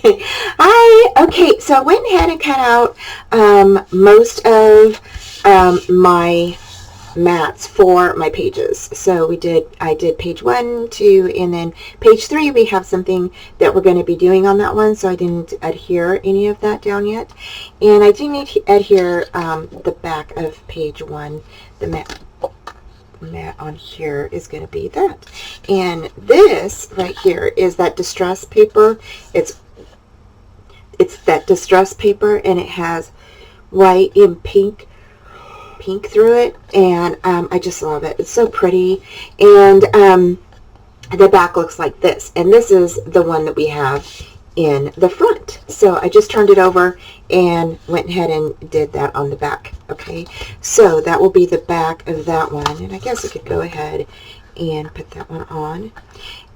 Hi. Okay, so I went ahead and cut out most of my mats for my pages. So I did page 1, 2, and then page 3 we have something that we're going to be doing on that one, so I didn't adhere any of that down yet. And I do need to adhere the back of page 1. The mat on here is going to be that. And this right here is that distress paper. It's that distress paper, and it has white and pink through it, and I just love it. It's so pretty. And the back looks like this, and this is the one that we have in the front. So I just turned it over and went ahead and did that on the back. Okay, so that will be the back of that one, and I guess I could go ahead and put that one on.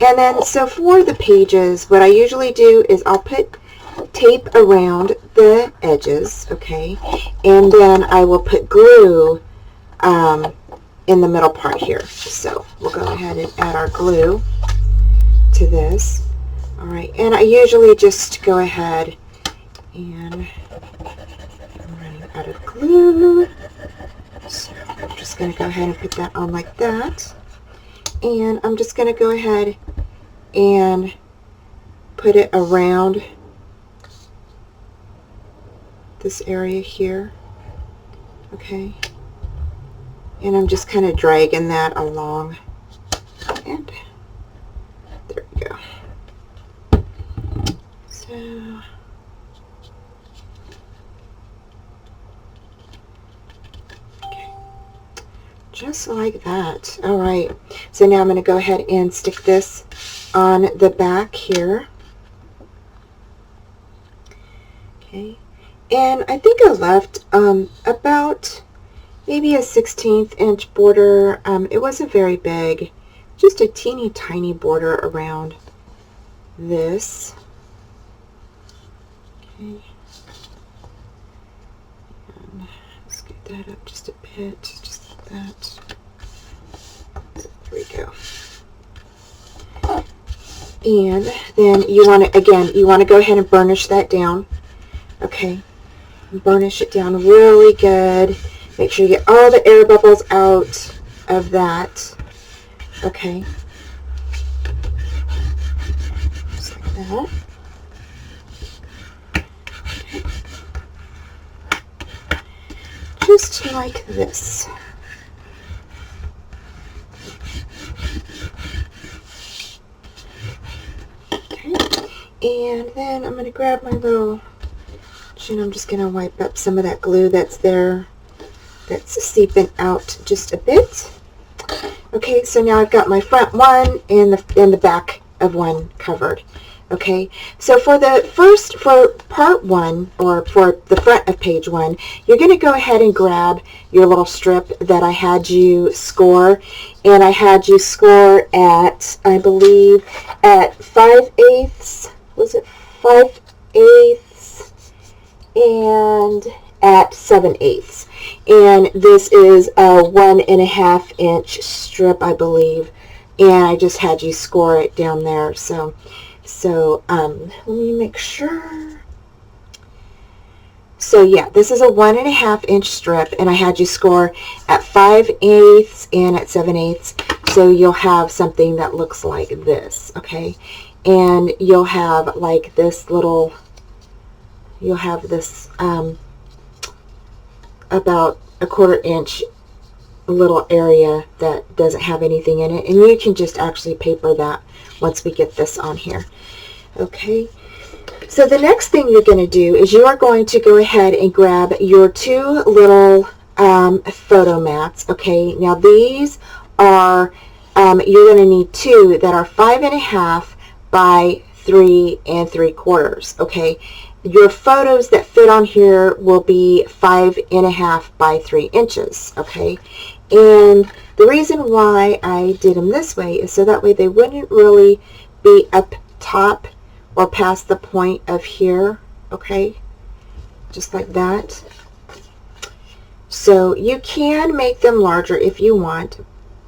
And then so for the pages, what I usually do is I'll put tape around the edges, okay, and then I will put glue in the middle part here. So we'll go ahead and add our glue to this. All right, and I usually just go ahead and I'm running out of glue, so I'm just going to go ahead and put that on like that, and I'm just going to go ahead and put it around this area here, okay, and I'm just kind of dragging that along, and there we go. So okay, just like that. All right, so now I'm going to go ahead and stick this on the back here. Okay. And I think I left about maybe a 1/16 inch border. It wasn't very big, just a teeny tiny border around this. Okay. And let's get that up just a bit, just like that. There we go. And then you want to go ahead and burnish that down. Okay. Burnish it down really good. Make sure you get all the air bubbles out of that. Okay. Just like that. Okay. Just like this. Okay. And then I'm going to grab my little, and I'm just going to wipe up some of that glue that's there, that's seeping out just a bit. Okay, so now I've got my front one and the back of one covered. Okay, so for part 1, or for the front of page 1, you're going to go ahead and grab your little strip that I had you score, and I had you score at, I believe, at 5/8, was it 5/8? And at 7/8, and this is a 1.5 inch strip, I believe, and I just had you score it down there. So let me make sure. So yeah, this is a 1.5 inch strip, and I had you score at 5/8 and at 7/8. So you'll have something that looks like this, okay, and you'll have like this little. You'll have this about a 1/4 inch little area that doesn't have anything in it, and you can just actually paper that once we get this on here. Okay, so the next thing you're going to do is you are going to go ahead and grab your 2 little photo mats. Okay, now these are you're going to need 2 that are 5.5 by 3 3/4. Okay, your photos that fit on here will be 5.5 by 3 inches. Okay, and the reason why I did them this way is so that way they wouldn't really be up top or past the point of here. Okay, just like that. So you can make them larger if you want.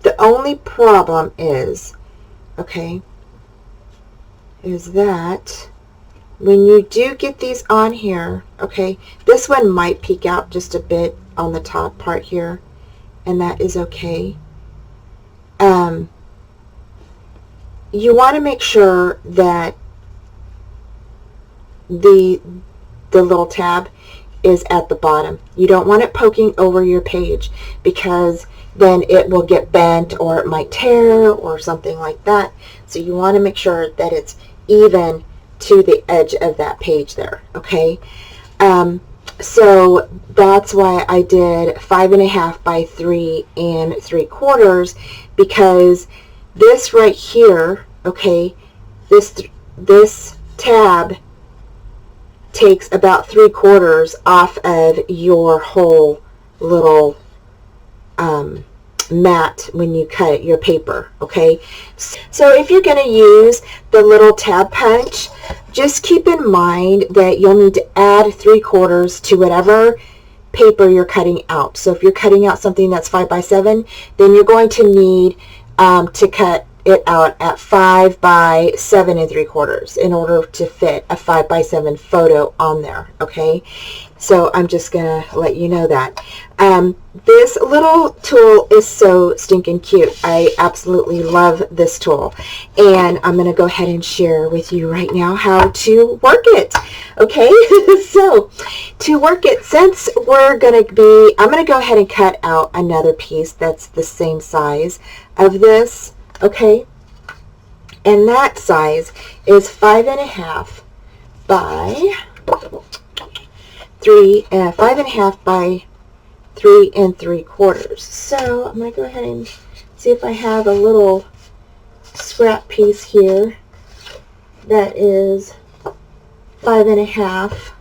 The only problem is, okay, is that when you do get these on here, okay, this one might peek out just a bit on the top part here, and that is okay. You want to make sure that the little tab is at the bottom. You don't want it poking over your page, because then it will get bent or it might tear or something like that. So you want to make sure that it's even to the edge of that page there, okay? So that's why I did 5.5 by 3 3/4, because this right here, okay, this tab takes about 3/4 off of your whole little mat when you cut your paper, okay? So if you're going to use the little tab punch, just keep in mind that you'll need to add 3/4 to whatever paper you're cutting out. So if you're cutting out something that's 5 by 7, then you're going to need to cut it out at 5 by 7 3/4 in order to fit a 5 by 7 photo on there, okay? So I'm just gonna let you know that. This little tool is so stinking cute. I absolutely love this tool, and I'm gonna go ahead and share with you right now how to work it, okay? So to work it, since I'm gonna go ahead and cut out another piece that's the same size of this, okay? And that size is 5.5 by 5.5 by 3 3/4. So I'm going to go ahead and see if I have a little scrap piece here that is 5.5.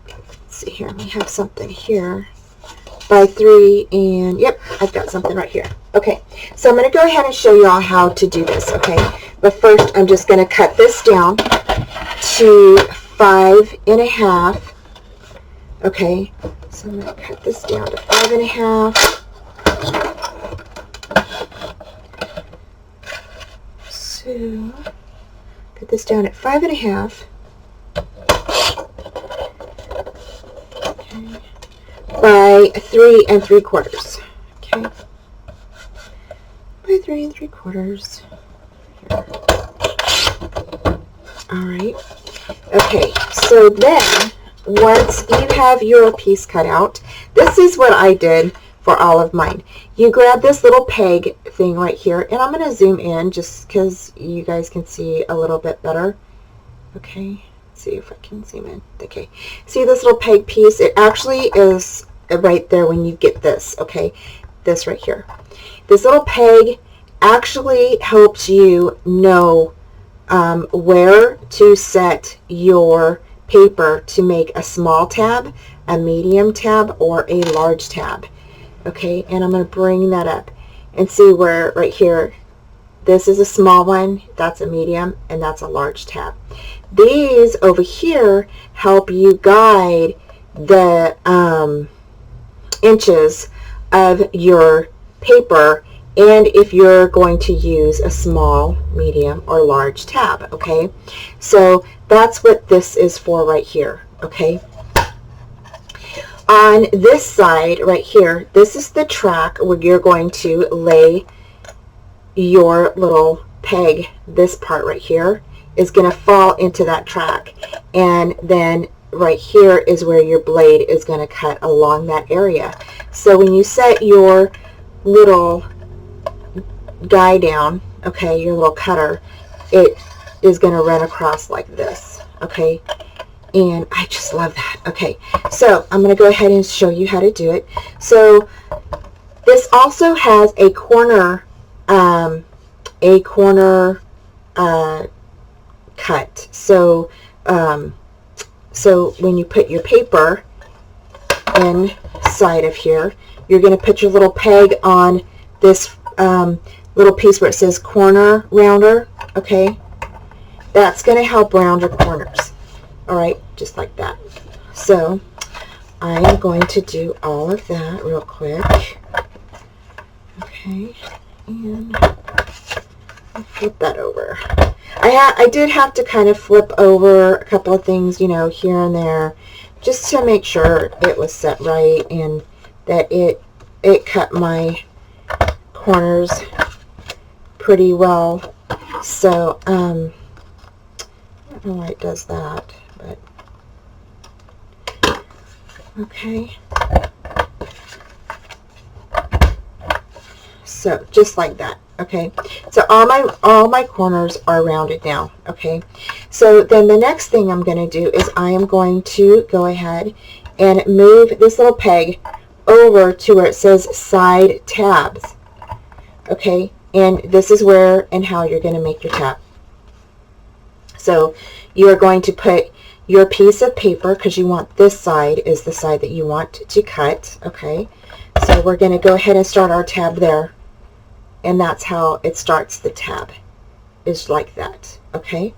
Let's see here, we have something here by 3, and yep, I've got something right here. Okay, so I'm going to go ahead and show you all how to do this, okay? But first, I'm just going to cut this down to 5.5. Okay, so I'm going to cut this down to 5.5. So, cut this down at 5.5. Okay, by 3 3/4. Okay, by 3 3/4. All right. Okay, so then once you have your piece cut out, this is what I did for all of mine. You grab this little peg thing right here, and I'm going to zoom in just because you guys can see a little bit better. Okay, let's see if I can zoom in. Okay, see this little peg piece? It actually is right there when you get this, okay? This right here. This little peg actually helps you know where to set your paper to make a small tab, a medium tab, or a large tab. Okay, and I'm going to bring that up and see where right here, this is a small one, that's a medium, and that's a large tab. These over here help you guide the inches of your paper, and if you're going to use a small, medium, or large tab, okay? So that's what this is for right here, okay? On this side right here, this is the track where you're going to lay your little peg. This part right here is going to fall into that track, and then right here is where your blade is going to cut along that area. So when you set your little guy down, okay, your little cutter, it is going to run across like this, okay? And I just love that. Okay, so I'm going to go ahead and show you how to do it. So this also has a corner cut. So so when you put your paper inside of here, you're going to put your little peg on this little piece where it says corner rounder, okay? That's going to help round your corners. All right, just like that. So I am going to do all of that real quick. Okay, and flip that over. I did have to kind of flip over a couple of things, you know, here and there, just to make sure it was set right and that it cut my corners pretty well. So I don't know why it does that, but okay. So just like that. Okay, so all my corners are rounded now. Okay, so then the next thing I'm going to do is I am going to go ahead and move this little peg over to where it says side tabs. Okay, and this is where and how you're going to make your tab. So you are going to put your piece of paper, because you want this side is the side that you want to cut. Okay, so we're going to go ahead and start our tab there. And that's how it starts the tab, is like that. Okay,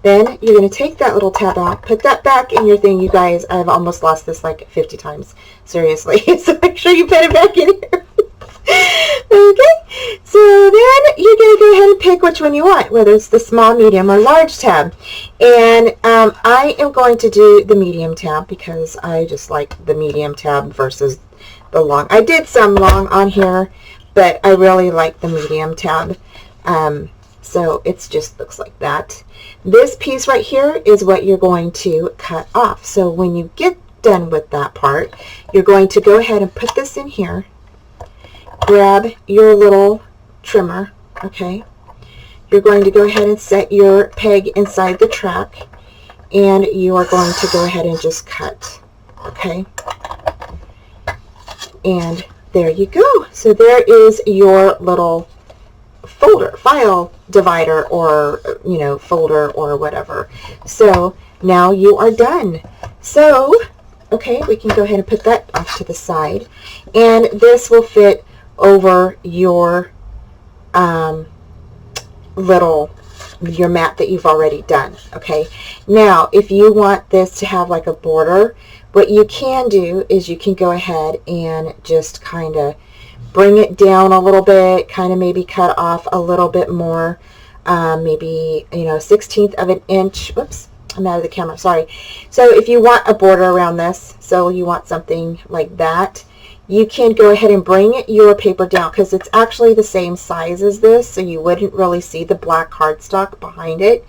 then you're going to take that little tab out, put that back in your thing. You guys, I've almost lost this like 50 times, seriously. So make sure you put it back in here. Okay, so then you're going to go ahead and pick which one you want, whether it's the small, medium, or large tab. And I am going to do the medium tab because I just like the medium tab versus the long. I did some long on here, but I really like the medium tab. So it just looks like that. This piece right here is what you're going to cut off. So when you get done with that part, you're going to go ahead and put this in here. Grab your little trimmer. Okay. You're going to go ahead and set your peg inside the track, and you are going to go ahead and just cut. Okay. And there you go. So there is your little folder, file divider, or, you know, folder or whatever. So now you are done. So, okay, we can go ahead and put that off to the side. And this will fit over your your mat that you've already done. Okay. Now, if you want this to have like a border, what you can do is you can go ahead and just kind of bring it down a little bit, kind of maybe cut off a little bit more, maybe, you know, 1/16 of an inch. Whoops, I'm out of the camera, sorry. So if you want a border around this, so you want something like that, you can go ahead and bring your paper down, because it's actually the same size as this, so you wouldn't really see the black cardstock behind it,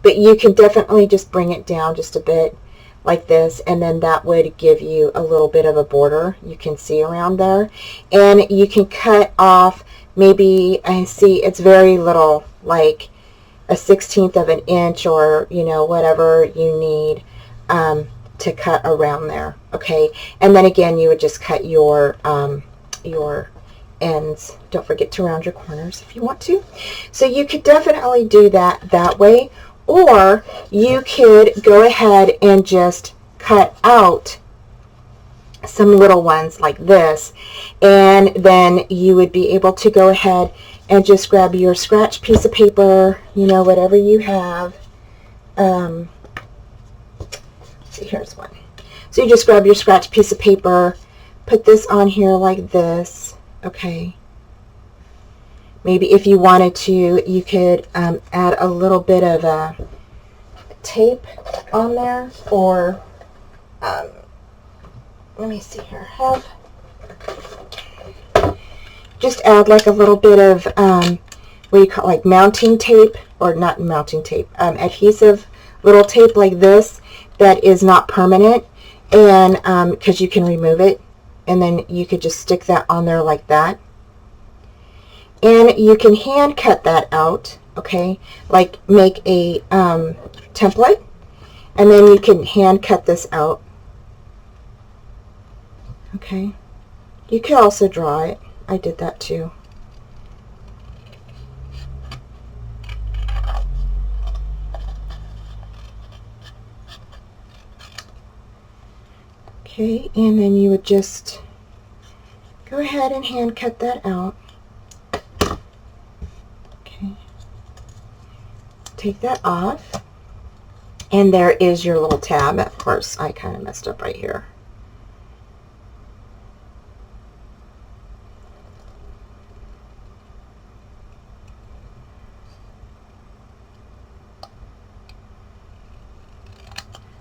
but you can definitely just bring it down just a bit like this, and then that would give you a little bit of a border you can see around there. And you can cut off maybe, I see it's very little, like a 1/16 of an inch, or, you know, whatever you need to cut around there. Okay, and then again you would just cut your ends. Don't forget to round your corners if you want to. So you could definitely do that way, or you could go ahead and just cut out some little ones like this, and then you would be able to go ahead and just grab your scratch piece of paper, you know, whatever you have. See, here's one. So you just grab your scratch piece of paper, put this on here like this. Okay. Maybe if you wanted to, you could add a little bit of tape on there, or let me see here. Just add like a little bit of what do you call it, like mounting tape, or not mounting tape, adhesive little tape like this that is not permanent, and because you can remove it, and then you could just stick that on there like that. And you can hand cut that out, okay, like make a template, and then you can hand cut this out. Okay, you can also draw it. I did that too. Okay, and then you would just go ahead and hand cut that out. Okay, take that off, and there is your little tab. Of course, I kind of messed up right here.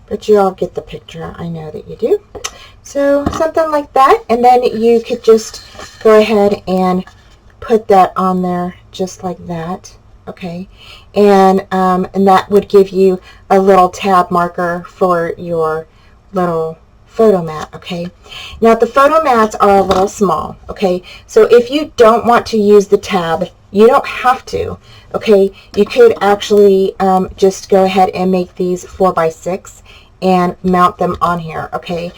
but you all get the picture. I know that you do. So something like that, and then you could just go ahead and put that on there just like that. Okay, and that would give you a little tab marker for your little photo mat. Okay, now the photo mats are a little small. Okay, so if you don't want to use the tab, you don't have to. Okay, you could actually just go ahead and make these 4x6 and mount them on here. Okay,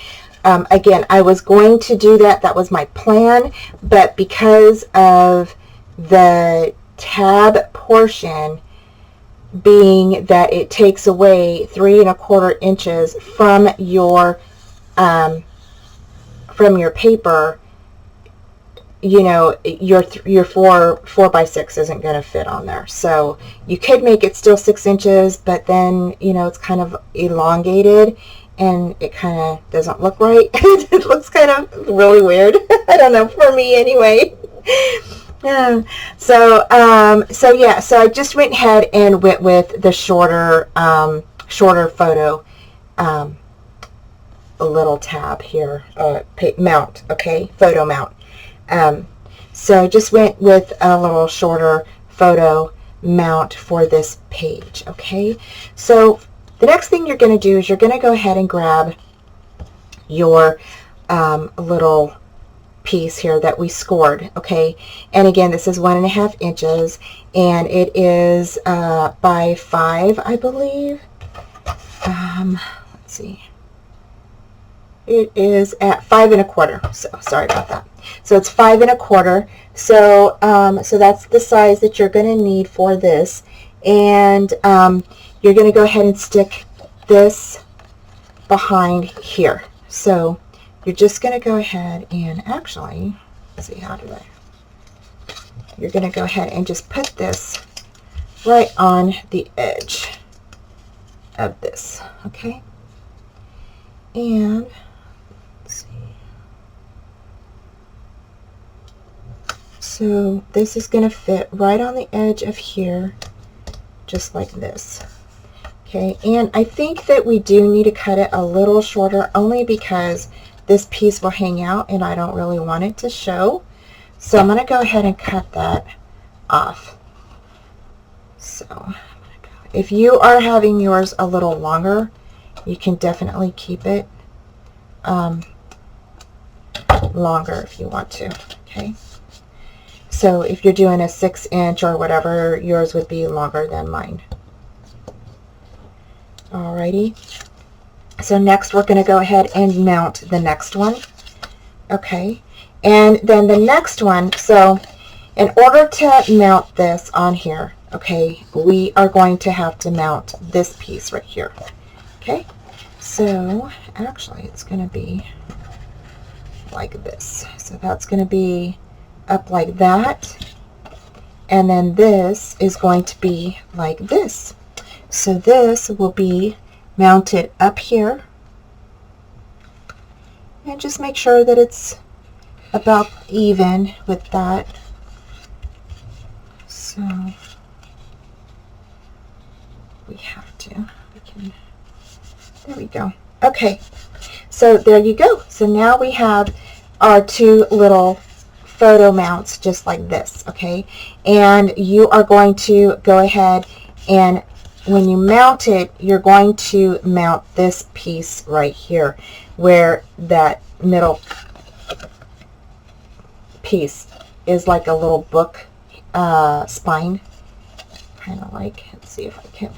again, I was going to do that. That was my plan, but because of the tab portion being that it takes away 3 1/4 inches from your paper, you know, your 4x6 isn't going to fit on there. So you could make it still 6 inches, but then, you know, it's kind of elongated and it kind of doesn't look right. It looks kind of really weird. I don't know, for me anyway. So yeah, so I just went ahead and went with the shorter photo, a little tab here, mount, okay, photo mount. So I just went with a little shorter photo mount for this page. Okay, so the next thing you're going to do is you're going to go ahead and grab your little piece here that we scored. Okay, and again, this is 1 1/2 inches, and it is by 5, I believe. Let's see, it is at 5 1/4. So sorry about that. So it's 5 1/4. So so that's the size that you're going to need for this, and you're going to go ahead and stick this behind here. So you're just going to go ahead and actually, let's see, how do I? You're going to go ahead and just put this right on the edge of this, okay? And let's see. So this is going to fit right on the edge of here, just like this. Okay, and I think that we do need to cut it a little shorter, only because this piece will hang out and I don't really want it to show. So I'm going to go ahead and cut that off. So I'm gonna go. If you are having yours a little longer, you can definitely keep it longer if you want to. Okay, so if you're doing a 6 inch or whatever, yours would be longer than mine. Alrighty, so next we're going to go ahead and mount the next one. Okay, and then the next one, so in order to mount this on here, okay, we are going to have to mount this piece right here. Okay, so actually it's going to be like this. So that's going to be up like that, and then this is going to be like this. So this will be mounted up here, and just make sure that it's about even with that. So we have to, there we go. Okay, so there you go. So now we have our 2 little photo mounts just like this. Okay, and you are going to go ahead and when you mount it, you're going to mount this piece right here where that middle piece is like a little book spine, kind of like, let's see if I can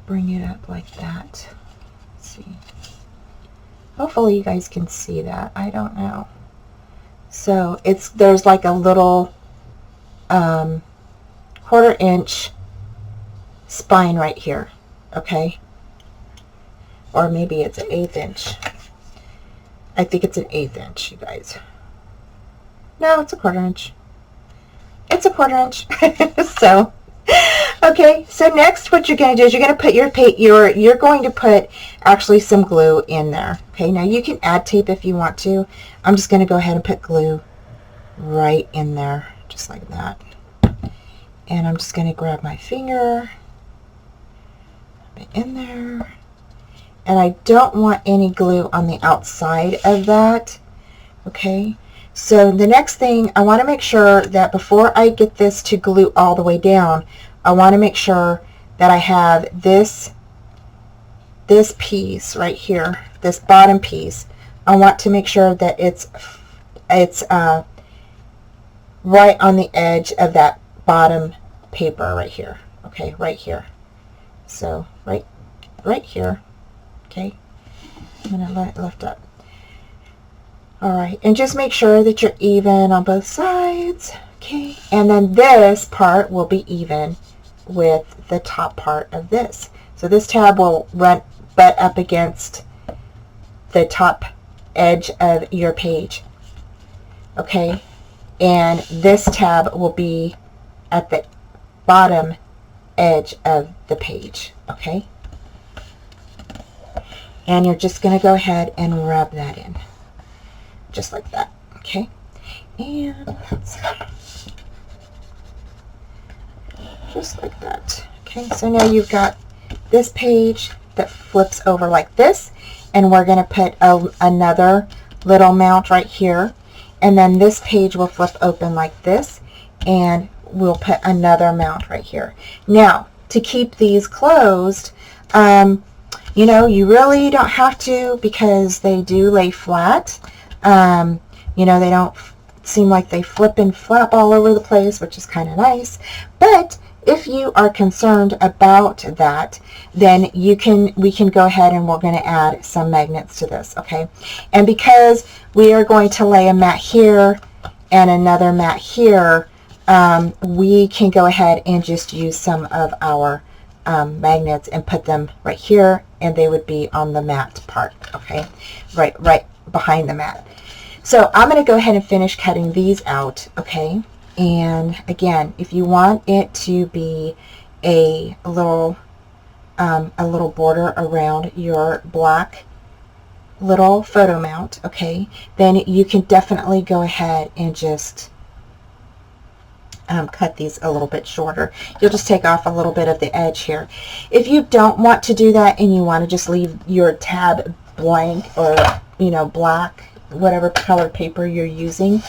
bring it up like that. Let's see. Hopefully you guys can see that. I don't know. So there's like a little 1/4 inch spine right here. Okay, or maybe it's an 1/8 inch. I think it's an 1/8 inch, you guys. No, it's a 1/4 inch. It's a 1/4 inch. So okay, so next what you're going to do is you're going to put you're going to put actually some glue in there. Okay, now you can add tape if you want to. I'm just going to go ahead and put glue right in there, just like that. And I'm just going to grab my finger it in there. And I don't want any glue on the outside of that. Okay, so the next thing, I want to make sure that before I get this to glue all the way down, I want to make sure that I have this piece right here, this bottom piece. I want to make sure that it's right on the edge of that bottom paper right here. Okay, right here. So right here. Okay, I'm going to let it lift up. All right, and just make sure that you're even on both sides. Okay, and then this part will be even with the top part of this. So this tab will butt up against the top edge of your page. Okay, and this tab will be at the bottom edge of the page. Okay, and you're just going to go ahead and rub that in just like that. Okay, and just like that. Okay, so now you've got this page that flips over like this, and we're going to put another little mount right here, and then this page will flip open like this, and we'll put another mount right here. Now, to keep these closed, you know, you really don't have to, because they do lay flat. You know, they don't seem like they flip and flap all over the place, which is kind of nice. But if you are concerned about that, then we can go ahead and we're going to add some magnets to this. Okay, and because we are going to lay a mat here and another mat here, we can go ahead and just use some of our magnets and put them right here, and they would be on the mat part. Okay, right behind the mat. So I'm going to go ahead and finish cutting these out. Okay, and again, if you want it to be a little border around your black little photo mount, okay, then you can definitely go ahead and just cut these a little bit shorter. You'll just take off a little bit of the edge here. If you don't want to do that and you want to just leave your tab blank, or you know, black, whatever color paper you're using,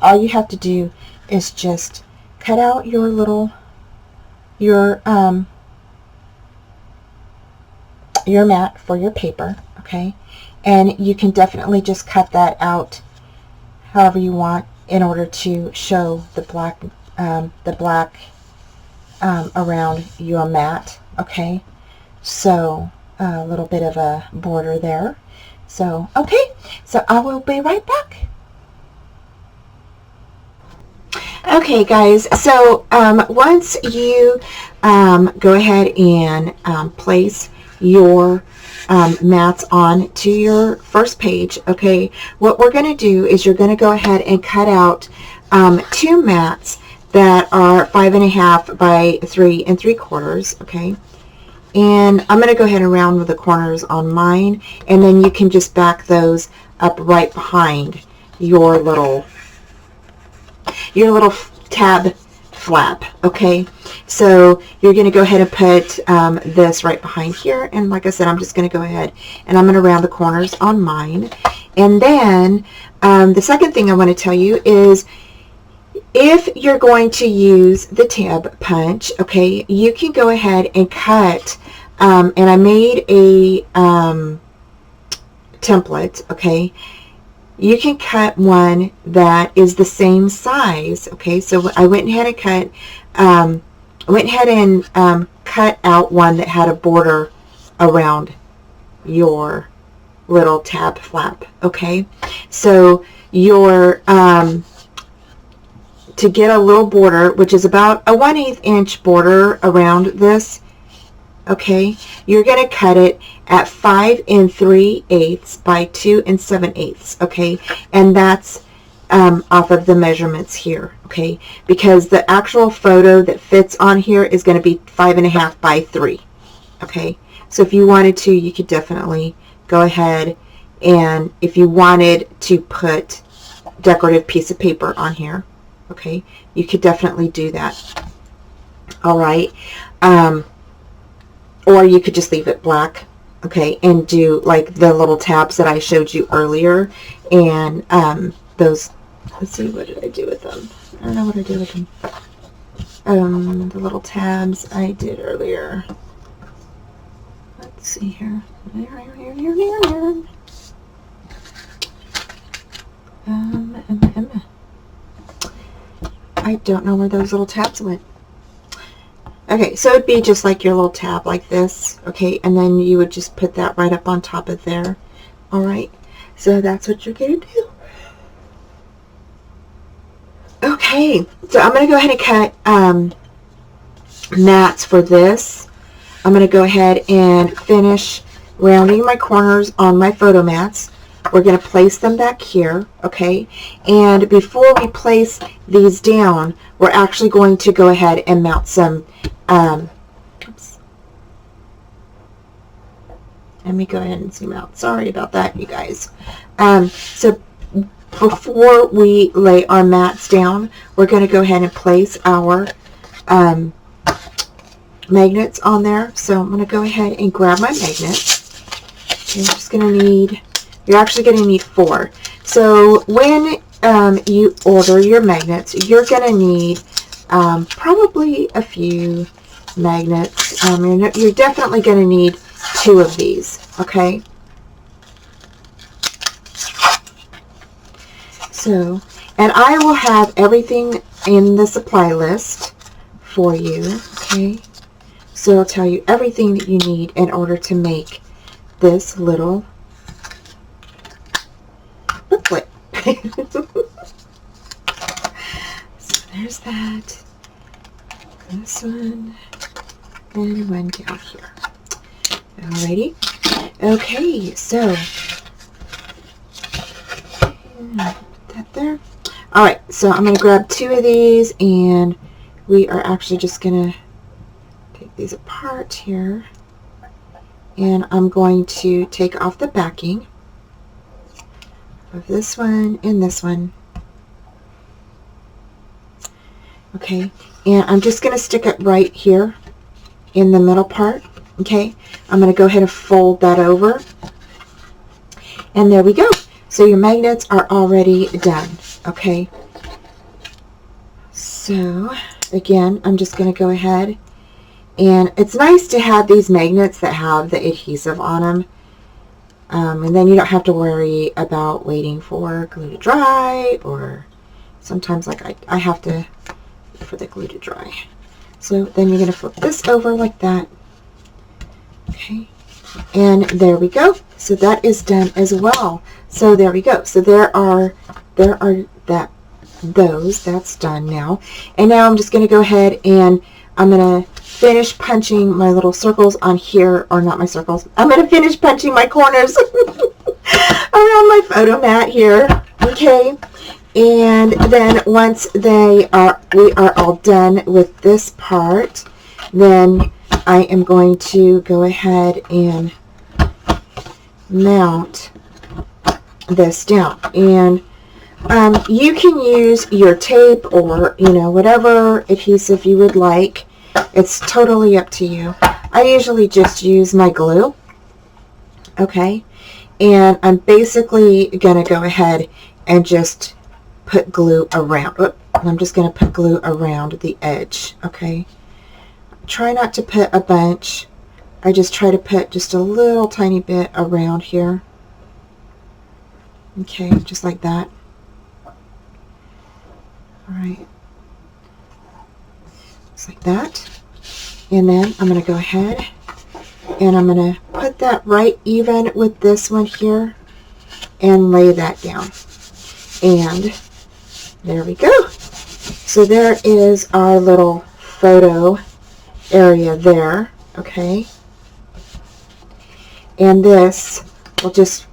all you have to do is just cut out your mat for your paper. Okay, and you can definitely just cut that out however you want in order to show the black around your mat. Okay, so a little bit of a border there. So okay, so I will be right back. Okay guys, so once you go ahead and place your mats on to your first page, okay, what we're going to do is you're going to go ahead and cut out 2 mats that are 5.5 by 3 3/4, okay, and I'm going to go ahead and round with the corners on mine, and then you can just back those up right behind your little tab flap. Okay, so you're going to go ahead and put this right behind here, and like I said, I'm just going to go ahead and I'm going to round the corners on mine. And then the second thing I want to tell you is, if you're going to use the tab punch, okay, you can go ahead and cut, and I made a template, okay, you can cut one that is the same size. Okay, so I went ahead and cut out one that had a border around your little tab flap. Okay, so your to get a little border, which is about a 1/8 inch border around this, okay, you're going to cut it at 5 3/8 by 2 7/8, okay, and that's off of the measurements here, okay, because the actual photo that fits on here is going to be 5.5 by 3, okay. So if you wanted to, you could definitely go ahead, and if you wanted to put decorative piece of paper on here, okay, you could definitely do that. All right. or you could just leave it black, okay, and do like the little tabs that I showed you earlier, and those, let's see, what did I do with them? I don't know what I did with them. The little tabs I did earlier. Let's see here. I don't know where those little tabs went. Okay, so it'd be just like your little tab like this, okay, and then you would just put that right up on top of there. All right, so that's what you're going to do. Okay, so I'm going to go ahead and cut mats for this. I'm going to go ahead and finish rounding my corners on my photo mats. We're going to place them back here, okay? And before we place these down, we're actually going to go ahead and mount some, oops. Let me go ahead and zoom out. Sorry about that, you guys. So before we lay our mats down, we're going to go ahead and place our magnets on there. So I'm going to go ahead and grab my magnets. I'm just going to need, you're actually going to need 4. So when you order your magnets, you're going to need probably a few magnets. You're definitely going to need 2 of these, okay? So, and I will have everything in the supply list for you, okay? So it'll tell you everything that you need in order to make this little booklet. So there's that. This one and one down here. Alrighty. Okay, so put that there. Alright, so I'm going to grab 2 of these, and we are actually just going to take these apart here, and I'm going to take off the backing of this one and this one. Okay, and I'm just going to stick it right here in the middle part. Okay, I'm going to go ahead and fold that over, and there we go. So your magnets are already done. Okay, so again, I'm just going to go ahead, and it's nice to have these magnets that have the adhesive on them, and then you don't have to worry about waiting for glue to dry, or sometimes like I have to wait for the glue to dry. So then you're going to flip this over like that. Okay, and there we go. So that is done as well. So there we go. So that's done now. And now I'm just going to go ahead and I'm going to finish punching my little circles on here, or not my circles. I'm going to finish punching my corners around my photo mat here. Okay, and then once we are all done with this part, then I am going to go ahead and mount this down. And you can use your tape, or whatever adhesive you would like. It's totally up to you. I usually just use my glue. Okay, and I'm basically gonna go ahead and just put glue around. I'm just gonna put glue around the edge. Okay, try not to put a bunch. I just try to put just a little tiny bit around here. Okay, just like that. All right, just like that. And then I'm going to go ahead and I'm going to put that right even with this one here and lay that down. And there we go. So there is our little photo area there. Okay, and this will just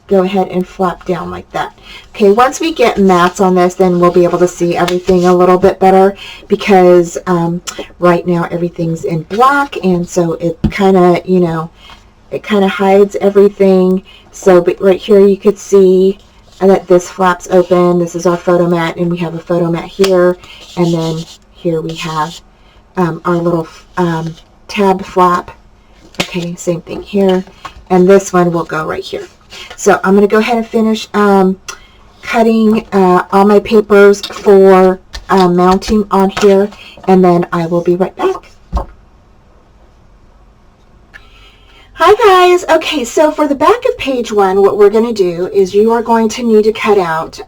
go ahead and flap down like that. Okay, once we get mats on this, then we'll be able to see everything a little bit better, because right now everything's in black, and so it kind of, it kind of hides everything. So but right here you could see that this flaps open. This is our photo mat, and we have a photo mat here, and then here we have our little tab flap Okay, same thing here. And this one will go right here. So I'm going to go ahead and finish cutting all my papers for mounting on here, and then I will be right back. Hi guys. Okay, so for the back of page 1, what we're going to do is you are going to need to cut out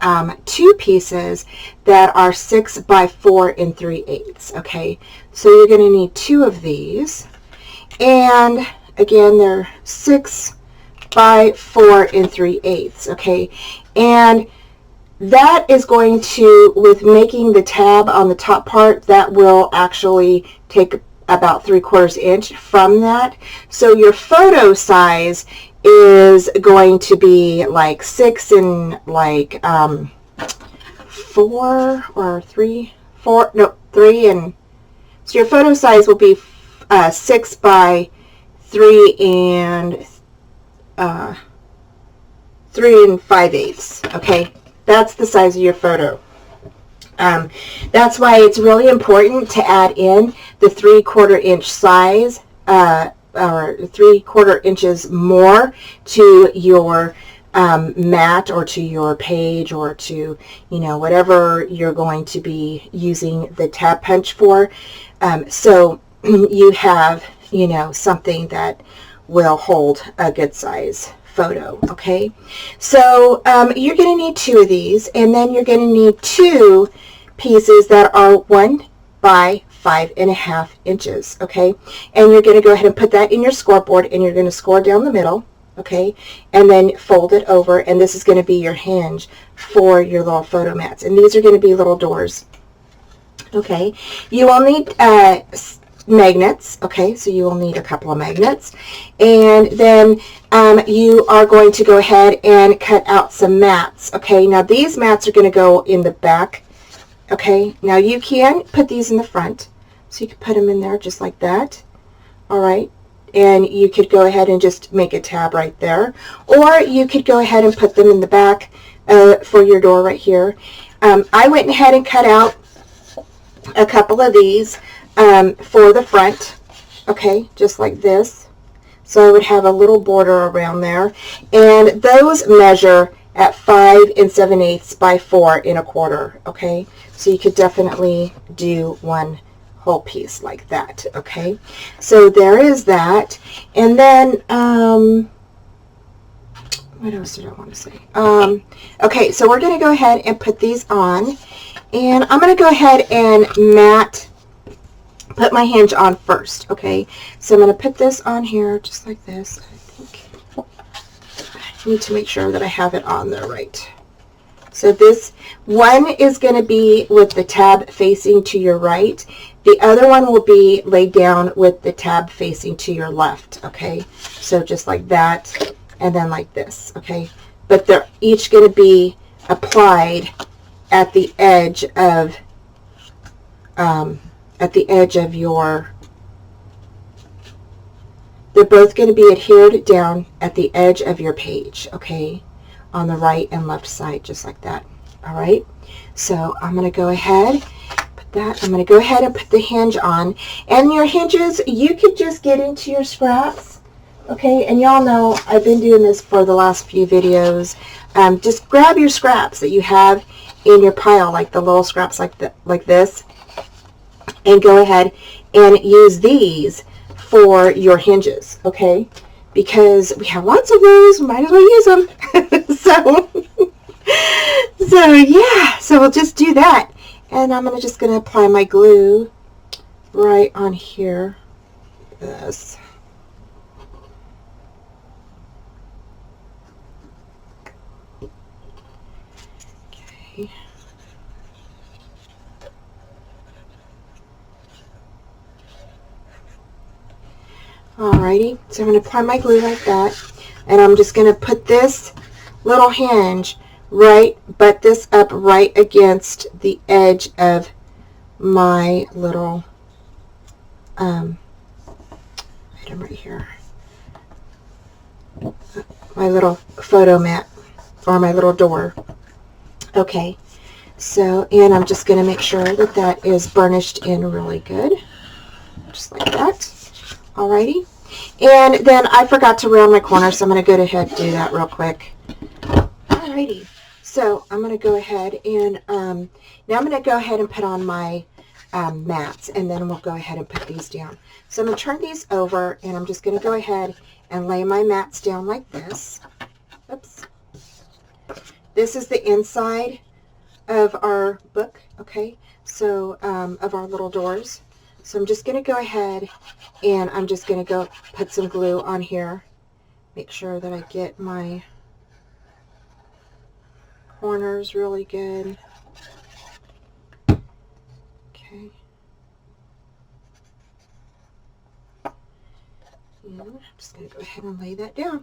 2 pieces that are 6 by 4 3/8. Okay, so you're going to need 2 of these, and again they're 6 by 4 3/8. Okay, and that is going to, with making the tab on the top part, that will actually take about 3/4 inch from that. So your photo size is going to be like 6 and like 4 or 3, 4, no, 3, and so your photo size will be 6 by 3 and 3 5/8. Okay, that's the size of your photo. That's why it's really important to add in the 3/4 inch size, or 3/4 inches more to your mat, or to your page, or to, you know, whatever you're going to be using the tab punch for. So you have, you know, something that will hold a good size photo. Okay, so you're going to need 2 of these, and then you're going to need 2 pieces that are 1 by 5.5 inches. Okay, and you're going to go ahead and put that in your scoreboard, and you're going to score down the middle. Okay, and then fold it over, and this is going to be your hinge for your little photo mats, and these are going to be little doors. Okay, you will need magnets. Okay, so you will need a couple of magnets, and then you are going to go ahead and cut out some mats. Okay, now these mats are going to go in the back. Okay, now you can put these in the front, so you can put them in there just like that. All right, and you could go ahead and just make a tab right there, or you could go ahead and put them in the back for your door right here. I went ahead and cut out a couple of these for the front. Okay, just like this. So I would have a little border around there, and those measure at 5 7/8 by 4 1/4. Okay, so you could definitely do one whole piece like that. Okay, so there is that. And then what else did I want to say? Okay, so we're going to go ahead and put these on, and I'm going to go ahead and put my hinge on first. Okay, so I'm going to put this on here just like this. I think I need to make sure that I have it on there right. So this one is going to be with the tab facing to your right. The other one will be laid down with the tab facing to your left. Okay, so just like that, and then like this. Okay, but they're each going to be applied at the edge of your, they're both going to be adhered down at the edge of your page. Okay, on the right and left side, just like that. All right, so I'm going to go ahead, put that, I'm going to go ahead and put the hinge on. And your hinges, you could just get into your scraps. Okay, and y'all know I've been doing this for the last few videos. Just grab your scraps that you have in your pile, like the little scraps like this, and go ahead and use these for your hinges. Okay, because we have lots of those, we might as well use them. so yeah, so we'll just do that, and I'm just going to apply my glue right on here. This. Okay. Alrighty, so I'm going to apply my glue like that, and I'm just going to put this little hinge right, butt this up right against the edge of my little item right here, my little photo mat, or my little door. Okay, so, and I'm just going to make sure that that is burnished in really good, just like that. Alrighty, And then I forgot to round my corner, so I'm going to go ahead and do that real quick. Alrighty. So I'm going to go ahead and now I'm going to go ahead and put on my mats, and then we'll go ahead and put these down. So I'm going to turn these over, and I'm just going to go ahead and lay my mats down like this. Oops. This is the inside of our book, okay? So of our little doors. So I'm just going to go ahead and I'm just going to go put some glue on here. Make sure that I get my corners really good. Okay. And I'm just going to go ahead and lay that down.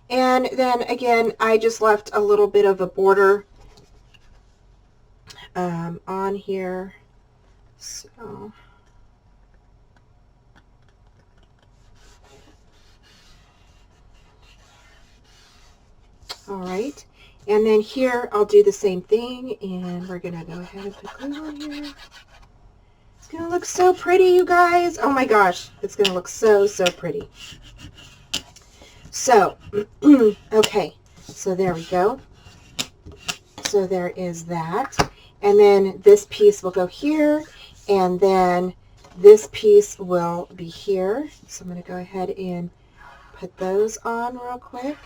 And then again, I just left a little bit of a border on here. So all right, and then here I'll do the same thing, and we're gonna go ahead and put glue on here. It's gonna look so pretty, you guys. Oh my gosh, it's gonna look so pretty. So okay, so there we go. So there is that, and then this piece will go here, and then this piece will be here. So I'm going to go ahead and put those on real quick.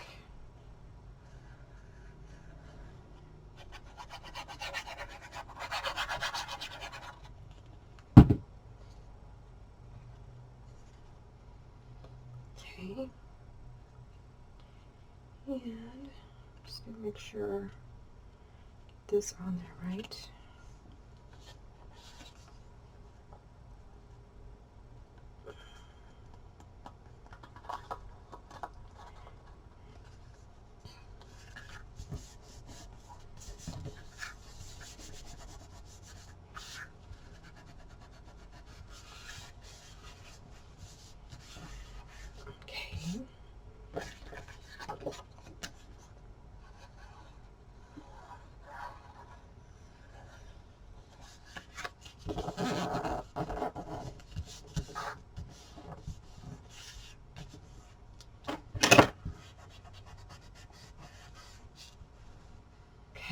Okay. And just going to make sure this on there right.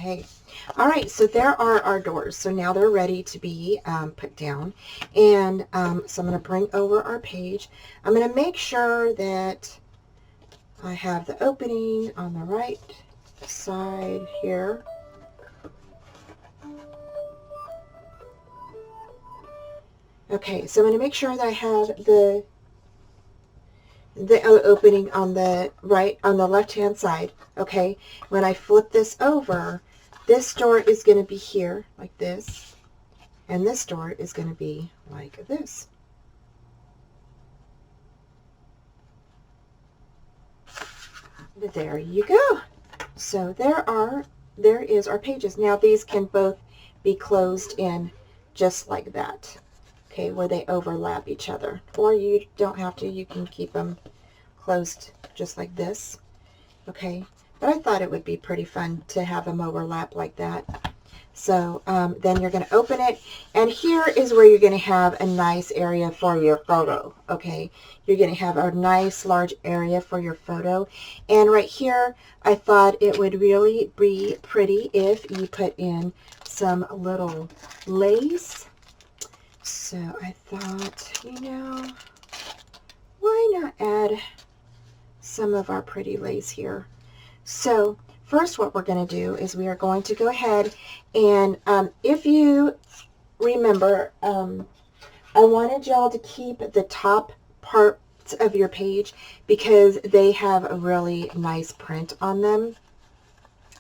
Okay, all right, so there are our doors. So now they're ready to be put down. And so I'm going to bring over our page. I'm going to make sure that I have the opening on the right side here. Okay, so I'm going to make sure that I have the opening on the right, on the left hand side. Okay, when I flip this over, this door is going to be here like this, and this door is going to be like this. There you go. So there is our pages. Now these can both be closed in just like that, okay, where they overlap each other, or you don't have to. You can keep them closed just like this, okay. But I thought it would be pretty fun to have them overlap like that. So then you're going to open it, and here is where you're going to have a nice area for your photo, okay? You're going to have a nice large area for your photo, and right here I thought it would really be pretty if you put in some little lace. So I thought, you know, why not add some of our pretty lace here? So first what we're going to do is we are going to go ahead and if you remember, I wanted y'all to keep the top parts of your page because they have a really nice print on them.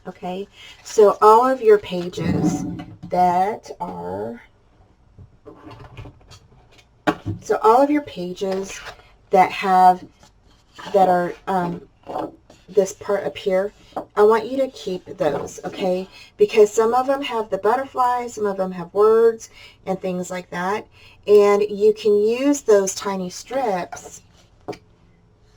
Okay, so all of your pages that are, that are this part up here, I want you to keep those, okay? Because some of them have the butterflies, some of them have words and things like that, and you can use those tiny strips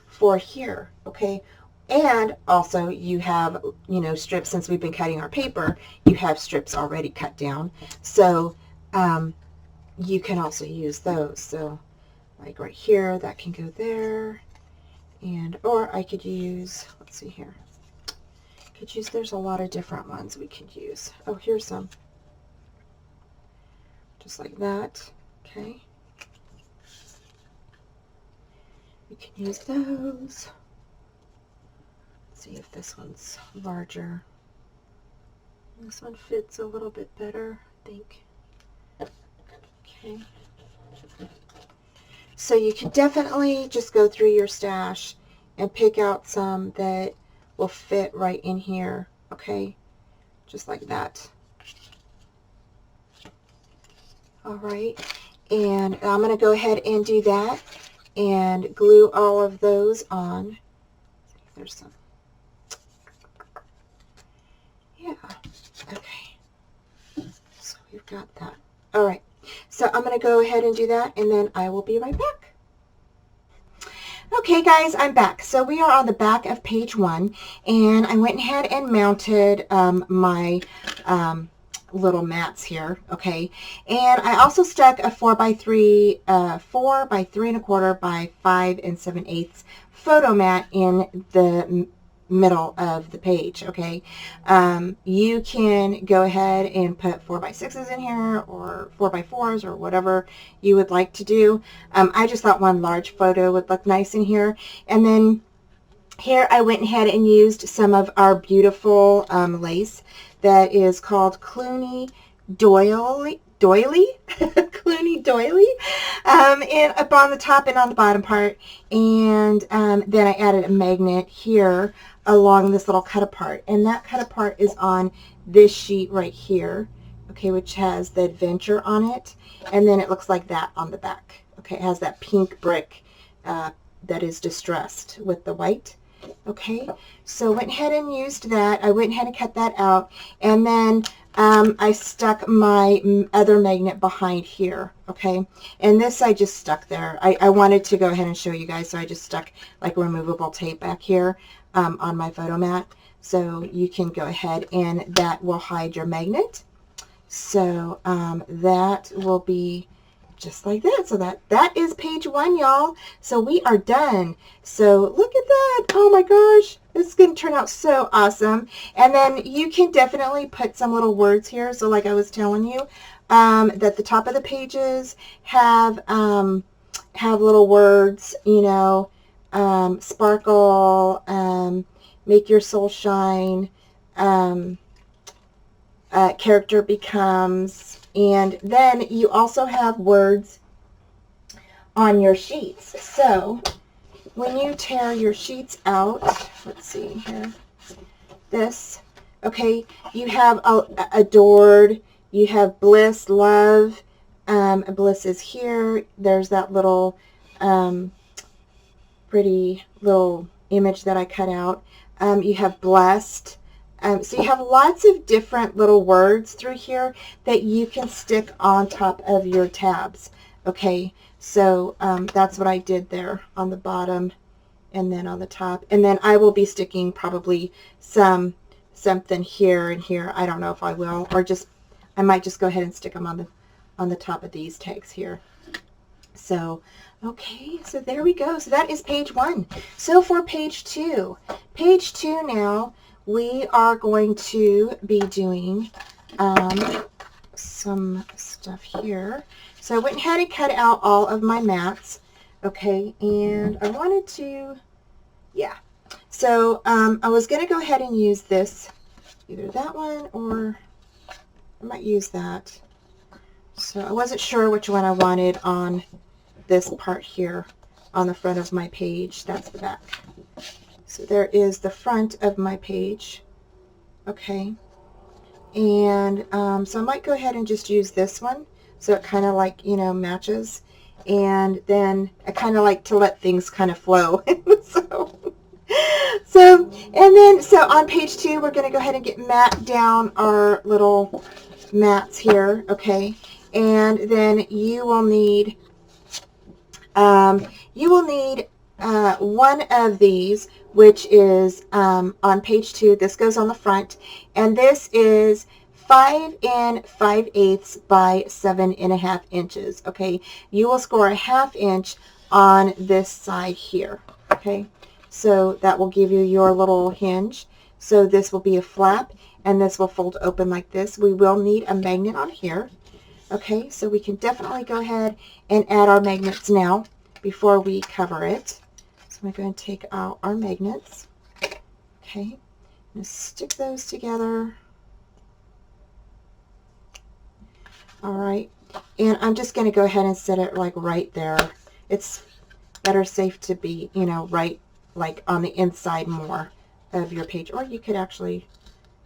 for here, okay? And also you have, you know, strips. Since we've been cutting our paper, you have strips already cut down, so you can also use those. So like right here, that can go there. And, or I could use, let's see here. Could use, there's a lot of different ones we could use. Oh, here's some. Just like that. Okay. We can use those. Let's see if this one's larger. This one fits a little bit better, I think. Okay. So you can definitely just go through your stash and pick out some that will fit right in here. Okay. Just like that. All right. And I'm going to go ahead and do that and glue all of those on. There's some. Yeah. Okay. So we've got that. All right. So I'm going to go ahead and do that, and then I will be right back. Okay, guys, I'm back. So we are on the back of page 1, and I went ahead and mounted my little mats here, okay? And I also stuck a 4 by 3 by 3 1/4 by 5 7/8 photo mat in the middle of the page, okay? You can go ahead and put 4 by 6s in here, or 4 by 4s, or whatever you would like to do. I just thought one large photo would look nice in here. And then here I went ahead and used some of our beautiful lace that is called Cluny Doily. Cluny Doily, and up on the top and on the bottom part. And then I added a magnet here along this little cut apart, and that cut apart is on this sheet right here, okay, which has the adventure on it, and then it looks like that on the back. Okay, it has that pink brick that is distressed with the white. Okay, so went ahead and used that. I went ahead and cut that out, and then I stuck my other magnet behind here, okay, and this I just stuck there. I wanted to go ahead and show you guys, so I just stuck like removable tape back here on my photo mat, so you can go ahead and that will hide your magnet. So that will be just like that. So that is page 1, y'all. So we are done. So look at that. Oh my gosh, this is going to turn out so awesome. And then you can definitely put some little words here. So like I was telling you, that the top of the pages have little words, you know, sparkle, make your soul shine, character becomes, and then you also have words on your sheets. So when you tear your sheets out, let's see here, this, okay, you have adored, you have bliss, love, bliss is here, there's that little pretty little image that I cut out, you have blessed. So you have lots of different little words through here that you can stick on top of your tabs. Okay, so that's what I did there on the bottom and then on the top. And then I will be sticking probably something here and here. I don't know if I will, or just I might just go ahead and stick them on the top of these tags here. So okay, so there we go. So that is page 1. So for page 2 now, we are going to be doing some stuff here. So I went ahead and cut out all of my mats, okay, and I wanted to, yeah. So I was going to go ahead and use this, either that one or I might use that. So I wasn't sure which one I wanted on this part here on the front of my page. That's the back. So there is the front of my page, okay, and so I might go ahead and just use this one, so it kind of like, you know, matches, and then I kind of like to let things kind of flow. so on page 2, we're going to go ahead and get mat down our little mats here, okay, and then you will need one of these, which is on page 2. This goes on the front, and this is 5 5/8 by 7 1/2 inches. Okay, you will score a 1/2 inch on this side here. Okay, So that will give you your little hinge. So this will be a flap, and this will fold open like this. We will need a magnet on here. Okay, so we can definitely go ahead and add our magnets now before we cover it. So I'm going to take out our magnets. Okay, I'm going to stick those together. All right, and I'm just going to go ahead and set it like right there. It's better safe to be, you know, right like on the inside more of your page. Or you could actually,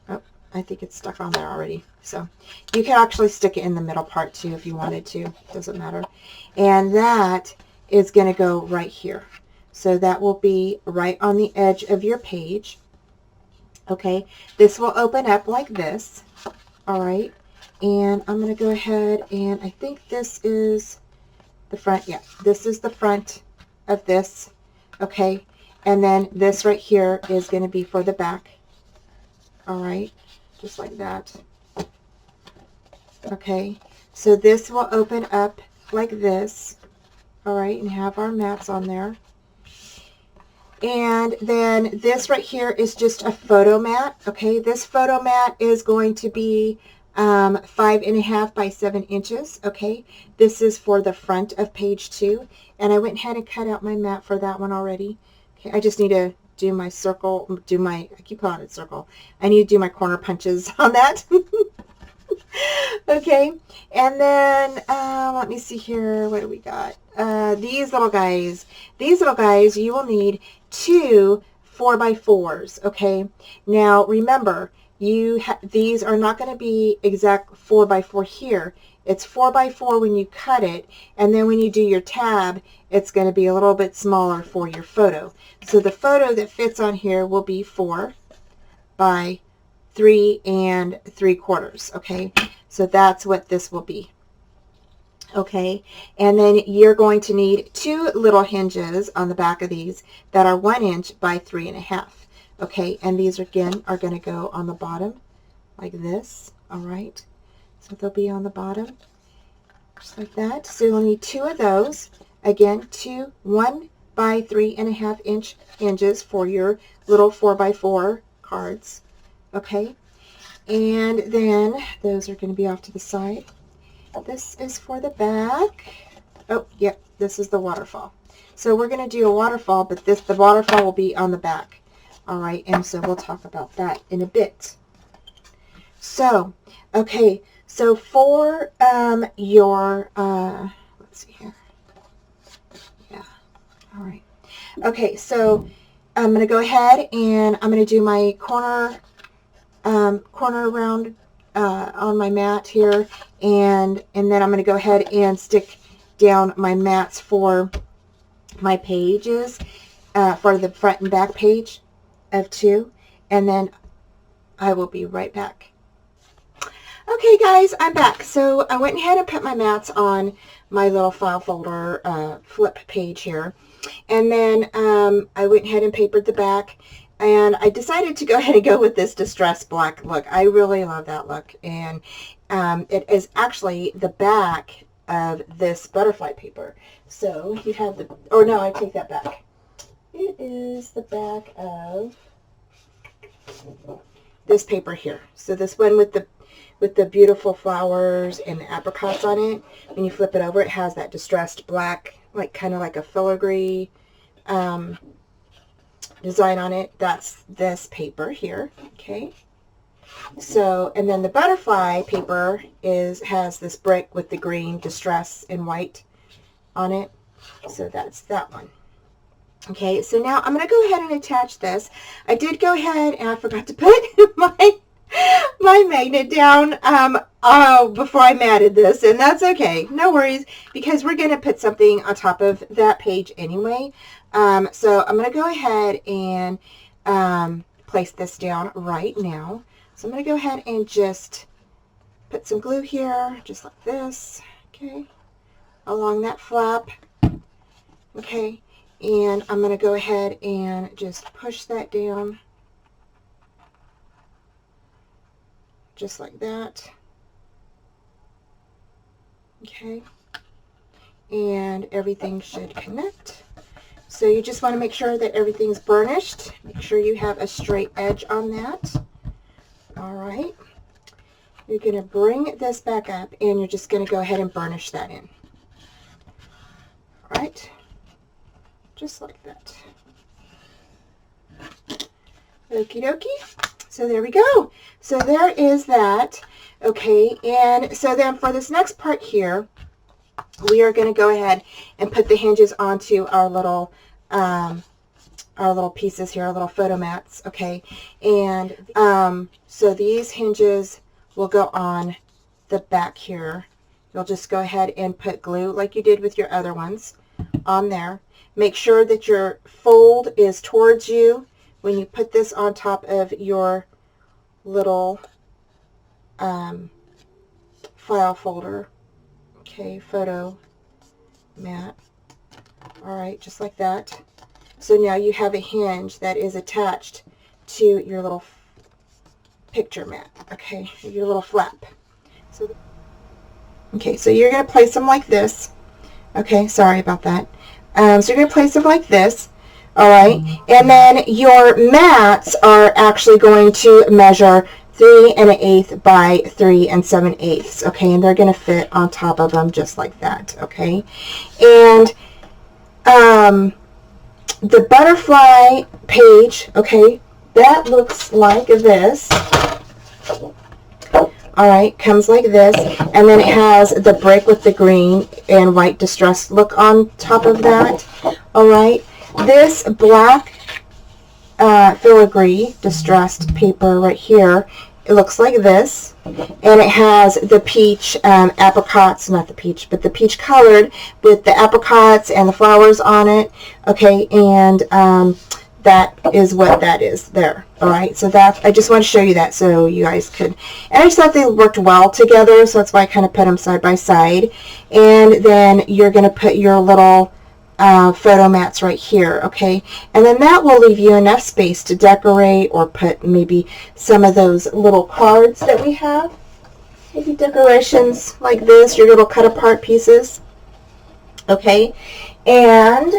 oh, I think it's stuck on there already. So you could actually stick it in the middle part too if you wanted to. Doesn't matter. And that is going to go right here. So that will be right on the edge of your page. Okay, this will open up like this. All right, and I'm going to go ahead and I think this is the front. Yeah, this is the front of this. Okay, and then this right here is going to be for the back. All right, just like that. Okay, so this will open up like this. All right, and have our mats on there. And then this right here is just a photo mat. Okay, this photo mat is going to be 5.5 by 7 inches. Okay, this is for the front of page 2, and I went ahead and cut out my mat for that one already. Okay, I just need to do my circle, I keep calling it circle. I need to do my corner punches on that. Okay, and then let me see here. What do we got? These little guys. These little guys, you will need 2 4x4s. Okay, now remember, these are not going to be exact 4x4 here. It's 4x4 when you cut it, and then when you do your tab, it's going to be a little bit smaller for your photo. So the photo that fits on here will be 4 by 3 3/4. Okay, so that's what this will be. Okay, and then you're going to need 2 little hinges on the back of these that are 1 inch by 3.5. Okay, and these again are going to go on the bottom like this. All right, so they'll be on the bottom just like that. So you'll need 2 of those. Again, 2 1 by 3.5 inch hinges for your little 4x4 cards. Okay, and then those are going to be off to the side. This is for the back. Oh, yep, this is the waterfall. So we're going to do a waterfall, but the waterfall will be on the back. All right, and so we'll talk about that in a bit. So, okay, so for your, let's see here. Yeah, all right. Okay, so I'm going to go ahead and I'm going to do my corner round on my mat here, and then I'm going to go ahead and stick down my mats for my pages for the front and back page of 2, and then I will be right back. Okay guys, I'm back. So I went ahead and put my mats on my little file folder flip page here, and then I went ahead and papered the back. And I decided to go ahead and go with this distressed black look. I really love that look. And it is actually the back of this butterfly paper. So you have the, or no, I take that back. It is the back of this paper here. So this one with the beautiful flowers and the apricots on it. When you flip it over, it has that distressed black, like kind of like a filigree design on it. That's this paper here. Okay, so, and then the butterfly paper has this brick with the green distress and white on it. So that's that one. Okay, so now I'm going to go ahead and attach this. I did go ahead and I forgot to put my magnet down before I matted this, and that's okay. No worries, because we're going to put something on top of that page anyway. So I'm going to go ahead and place this down right now. So I'm going to go ahead and just put some glue here, just like this, okay, along that flap, okay, and I'm going to go ahead and just push that down, just like that, okay, and everything should connect. So you just want to make sure that everything's burnished. Make sure you have a straight edge on that. All right. You're going to bring this back up, and you're just going to go ahead and burnish that in. All right. Just like that. Okie dokie. So there we go. So there is that. Okay, and so then for this next part here, we are going to go ahead and put the hinges onto our little pieces here, our little photo mats. Okay, and so these hinges will go on the back here. You'll just go ahead and put glue like you did with your other ones on there. Make sure that your fold is towards you when you put this on top of your little file folder. Okay, photo mat. All right, just like that. So now you have a hinge that is attached to your little picture mat. Okay, your little flap. So, okay, so you're going to place them like this. Okay, sorry about that. So you're going to place them like this. All right, and then your mats are actually going to measure 3 1/8 by 3 7/8. Okay, and they're going to fit on top of them just like that. Okay, and the butterfly page, okay, that looks like this. All right, comes like this, and then it has the brick with the green and white distressed look on top of that. All right, this black filigree distressed paper right here, it looks like this, and it has the peach apricots, not the peach, but the peach colored with the apricots and the flowers on it. Okay, and that is what that is there. All right, so that, I just want to show you that so you guys could, and I just thought they worked well together, so that's why I kind of put them side by side. And then you're going to put your little photo mats right here. Okay, and then that will leave you enough space to decorate or put maybe some of those little cards that we have, maybe decorations like this, your little cut apart pieces. Okay, and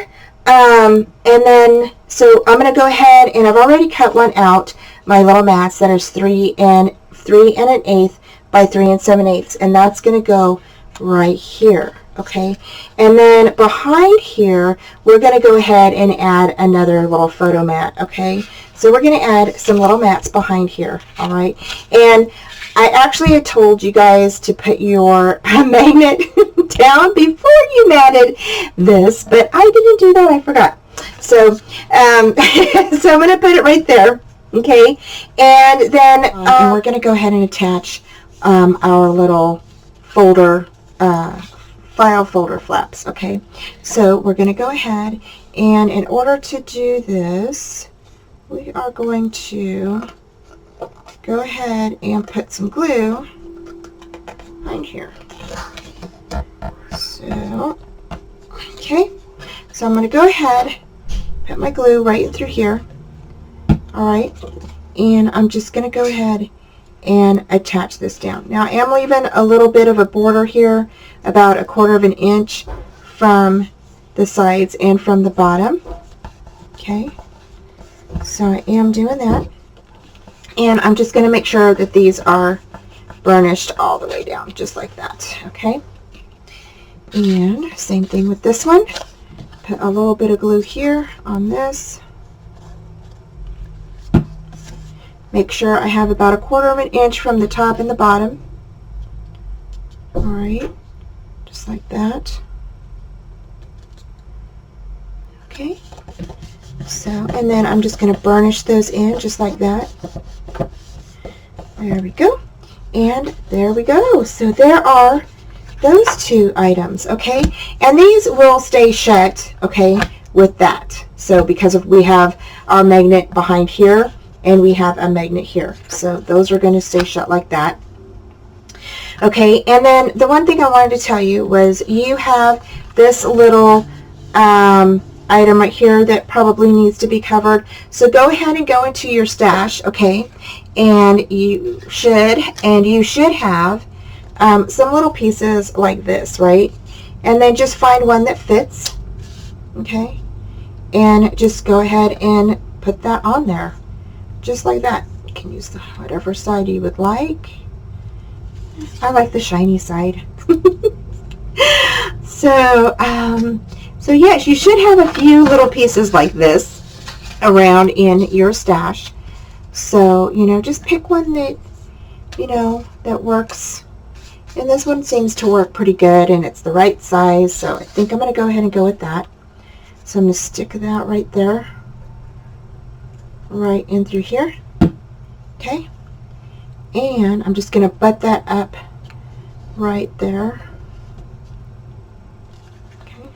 then so I'm going to go ahead, and I've already cut one out, my little mats that is 3 1/8 by 3 7/8, and that's going to go right here. Okay, and then behind here we're going to go ahead and add another little photo mat. Okay, so we're going to add some little mats behind here. All right, and I actually had told you guys to put your magnet down before you matted this, but I didn't do that. I forgot. So, so I'm going to put it right there. Okay, and then and we're going to go ahead and attach our little folder, file folder flaps. Okay, so we're going to go ahead, and in order to do this, we are going to go ahead and put some glue behind here. So, okay, so I'm going to go ahead, put my glue right through here. All right, and I'm just going to go ahead and attach this down. Now I am leaving a little bit of a border here, about 1/4 of an inch from the sides and from the bottom. Okay, so I am doing that, and I'm just going to make sure that these are burnished all the way down, just like that. Okay, and same thing with this one. Put a little bit of glue here on this. Make sure I have about 1/4 of an inch from the top and the bottom. All right, just like that. Okay, so, and then I'm just going to burnish those in just like that. There we go, and there we go. So there are those two items. Okay, and these will stay shut, okay, with that. So because of, we have our magnet behind here, and we have a magnet here, so those are going to stay shut like that. Okay, and then the one thing I wanted to tell you was you have this little item right here that probably needs to be covered, so go ahead and go into your stash. Okay, and you should have some little pieces like this, right? And then just find one that fits. Okay, and just go ahead and put that on there, just like that. You can use whatever side you would like. I like the shiny side. So, so yes, you should have a few little pieces like this around in your stash. So, you know, just pick one that, you know, that works. And this one seems to work pretty good, and it's the right size, so I think I'm going to go ahead and go with that. So I'm going to stick that right there, right in through here. Okay. And I'm just going to butt that up right there. Okay.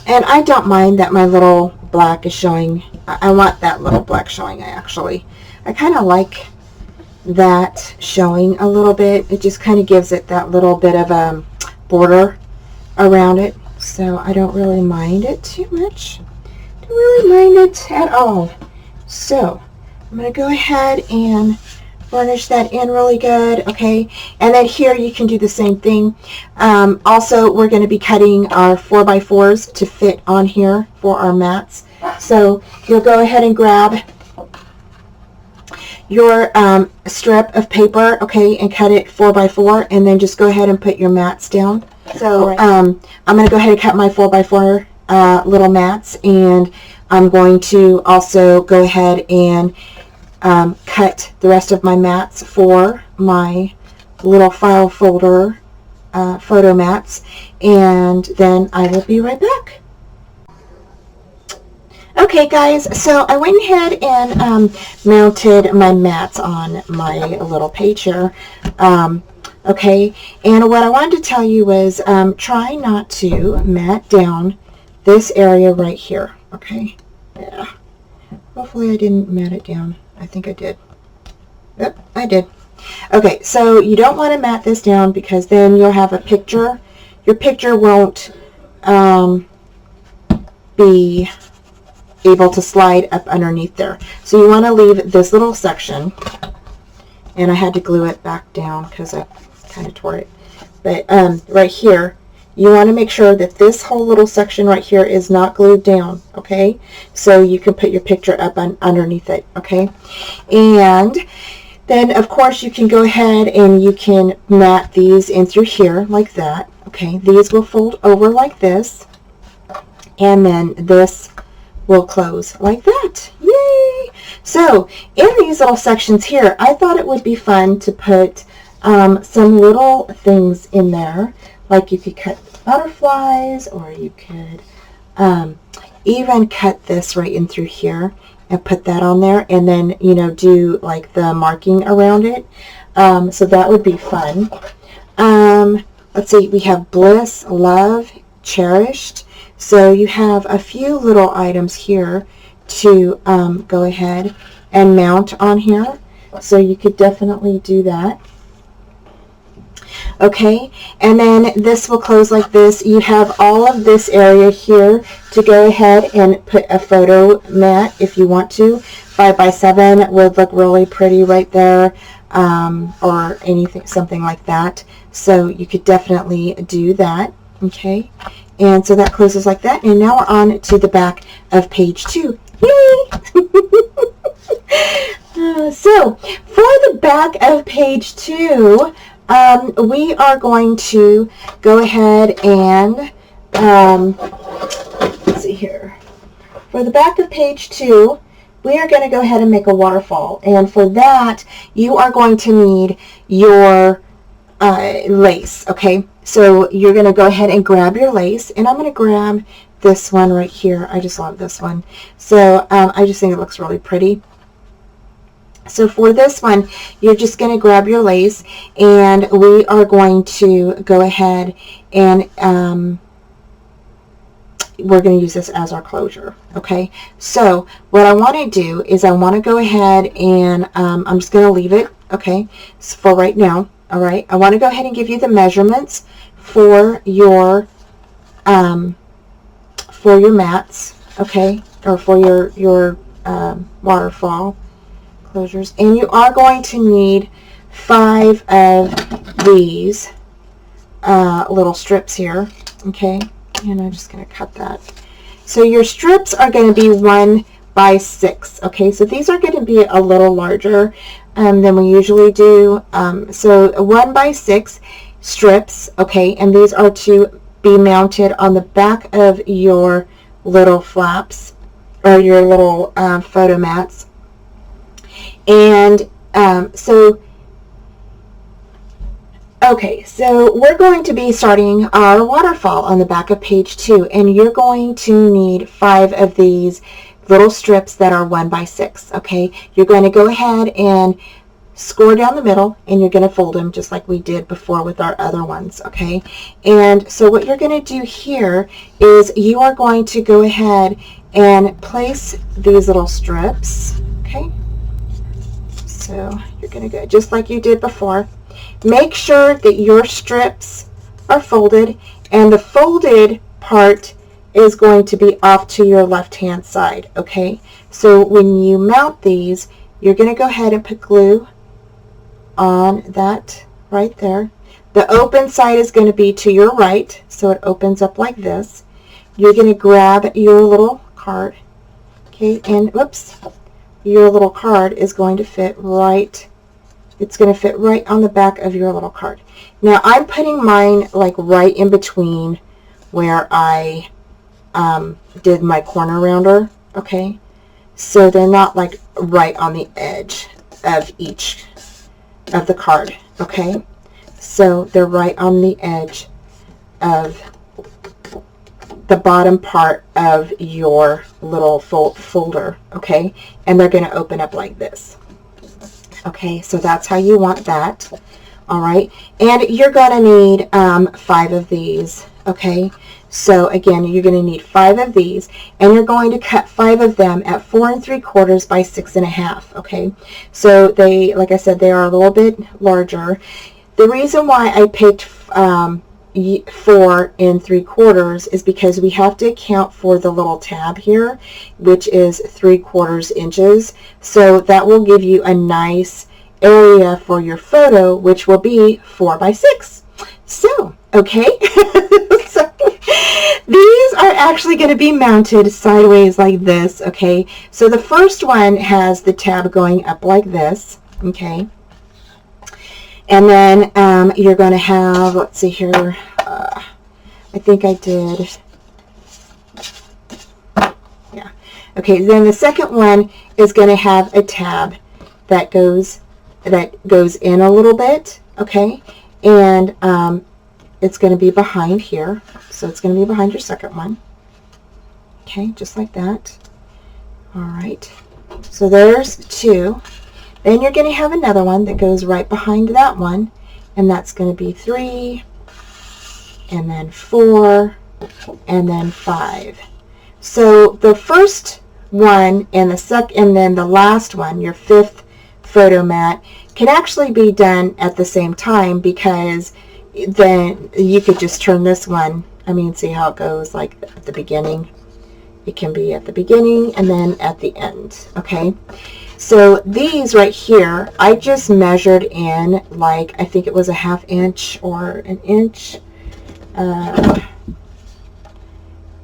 And I don't mind that my little black is showing. I want that little black showing, I kind of like that showing a little bit. It just kind of gives it that little bit of a border around it. So I don't really mind it too much. Don't really mind it at all. So I'm going to go ahead and burnish that in really good. Okay, and then here you can do the same thing. Also, we're going to be cutting our 4x4s to fit on here for our mats. So you'll go ahead and grab your strip of paper, okay, and cut it 4x4, and then just go ahead and put your mats down. So I'm going to go ahead and cut my 4x4 little mats, and I'm going to also go ahead and cut the rest of my mats for my little file folder photo mats, and then I will be right back. Okay guys, so I went ahead and mounted my mats on my little page here. Okay, and what I wanted to tell you was try not to mat down this area right here. Okay, yeah, hopefully I didn't mat it down. I think I did. Yep, I did. Okay, so you don't want to mat this down, because then you'll have a picture. Your picture won't be able to slide up underneath there. So you want to leave this little section, and I had to glue it back down because I kind of tore it. But right here, you want to make sure that this whole little section right here is not glued down, okay? So you can put your picture up underneath it, okay? And then, of course, you can go ahead and you can mat these in through here like that, okay? These will fold over like this, and then this will close like that. Yay! So in these little sections here, I thought it would be fun to put some little things in there, like you could cut butterflies, or you could even cut this right in through here and put that on there, and then, you know, do like the marking around it. So that would be fun. Let's see, we have bliss, love, cherished. So you have a few little items here to go ahead and mount on here. So you could definitely do that. Okay, and then this will close like this. You have all of this area here to go ahead and put a photo mat if you want to. 5x7 would look really pretty right there, or anything, something like that. So you could definitely do that. Okay, and so that closes like that. And now we're on to the back of page 2. Yay! So for the back of page 2, we are going to go ahead and, let's see here. For the back of page 2, we are going to go ahead and make a waterfall. And for that, you are going to need your lace, okay? So you're going to go ahead and grab your lace, and I'm going to grab this one right here. I just love this one. So I just think it looks really pretty. So for this one, you're just going to grab your lace, and we are going to go ahead and we're going to use this as our closure. Okay, so what I want to do is I want to go ahead and I'm just going to leave it, okay, so for right now. All right, I want to go ahead and give you the measurements for your mats, okay, or for your waterfall closures. And you are going to need 5 of these little strips here, okay, And I'm just going to cut that. So your strips are going to be 1 by 6. Okay, so these are going to be a little larger than we usually do. So 1 by 6 strips, okay, and these are to be mounted on the back of your little flaps or your little photo mats. And okay, so we're going to be starting our waterfall on the back of page 2, and you're going to need 5 of these little strips that are 1 by 6. Okay, you're going to go ahead and score down the middle, and you're going to fold them just like we did before with our other ones. Okay, and so what you're going to do here is you are going to go ahead and place these little strips. Okay, so you're going to go just like you did before. Make sure that your strips are folded, and the folded part is going to be off to your left hand side. Okay, so when you mount these, you're going to go ahead and put glue on that right there. The open side is going to be to your right, so it opens up like this. You're going to grab your little card, okay, and whoops, your little card is going to fit right. It's going to fit right on the back of your little card. Now I'm putting mine like right in between where I did my corner rounder. Okay, so they're not like right on the edge of each of the card. Okay, so they're right on the edge of the bottom part of your little folder. Okay, and they're going to open up like this. Okay, so that's how you want that. All right, and you're going to need 5 of these. Okay, so again, you're going to need 5 of these, and you're going to cut 5 of them at 4 3/4 by 6 1/2. Okay, so they, like I said, they are a little bit larger. The reason why I picked 4 3/4 is because we have to account for the little tab here, which is 3/4 inches. So that will give you a nice area for your photo, which will be 4 by 6. So, okay, so these are actually going to be mounted sideways like this. Okay, so the first one has the tab going up like this. Okay, and then you're going to have, let's see here, I think I did, yeah. Okay, then the second one is going to have a tab that goes in a little bit. Okay, and it's going to be behind here, so it's going to be behind your second one. Okay, just like that. All right, so there's 2. Then you're going to have another one that goes right behind that one, and that's going to be 3, and then 4, and then 5. So the first one and the second, and then the last one, your 5th photo mat, can actually be done at the same time, because then you could just turn this one. I mean, see how it goes, like at the beginning. It can be at the beginning and then at the end. Okay, so these right here, I just measured in, like, I think it was a 1/2 inch or an inch. Yeah,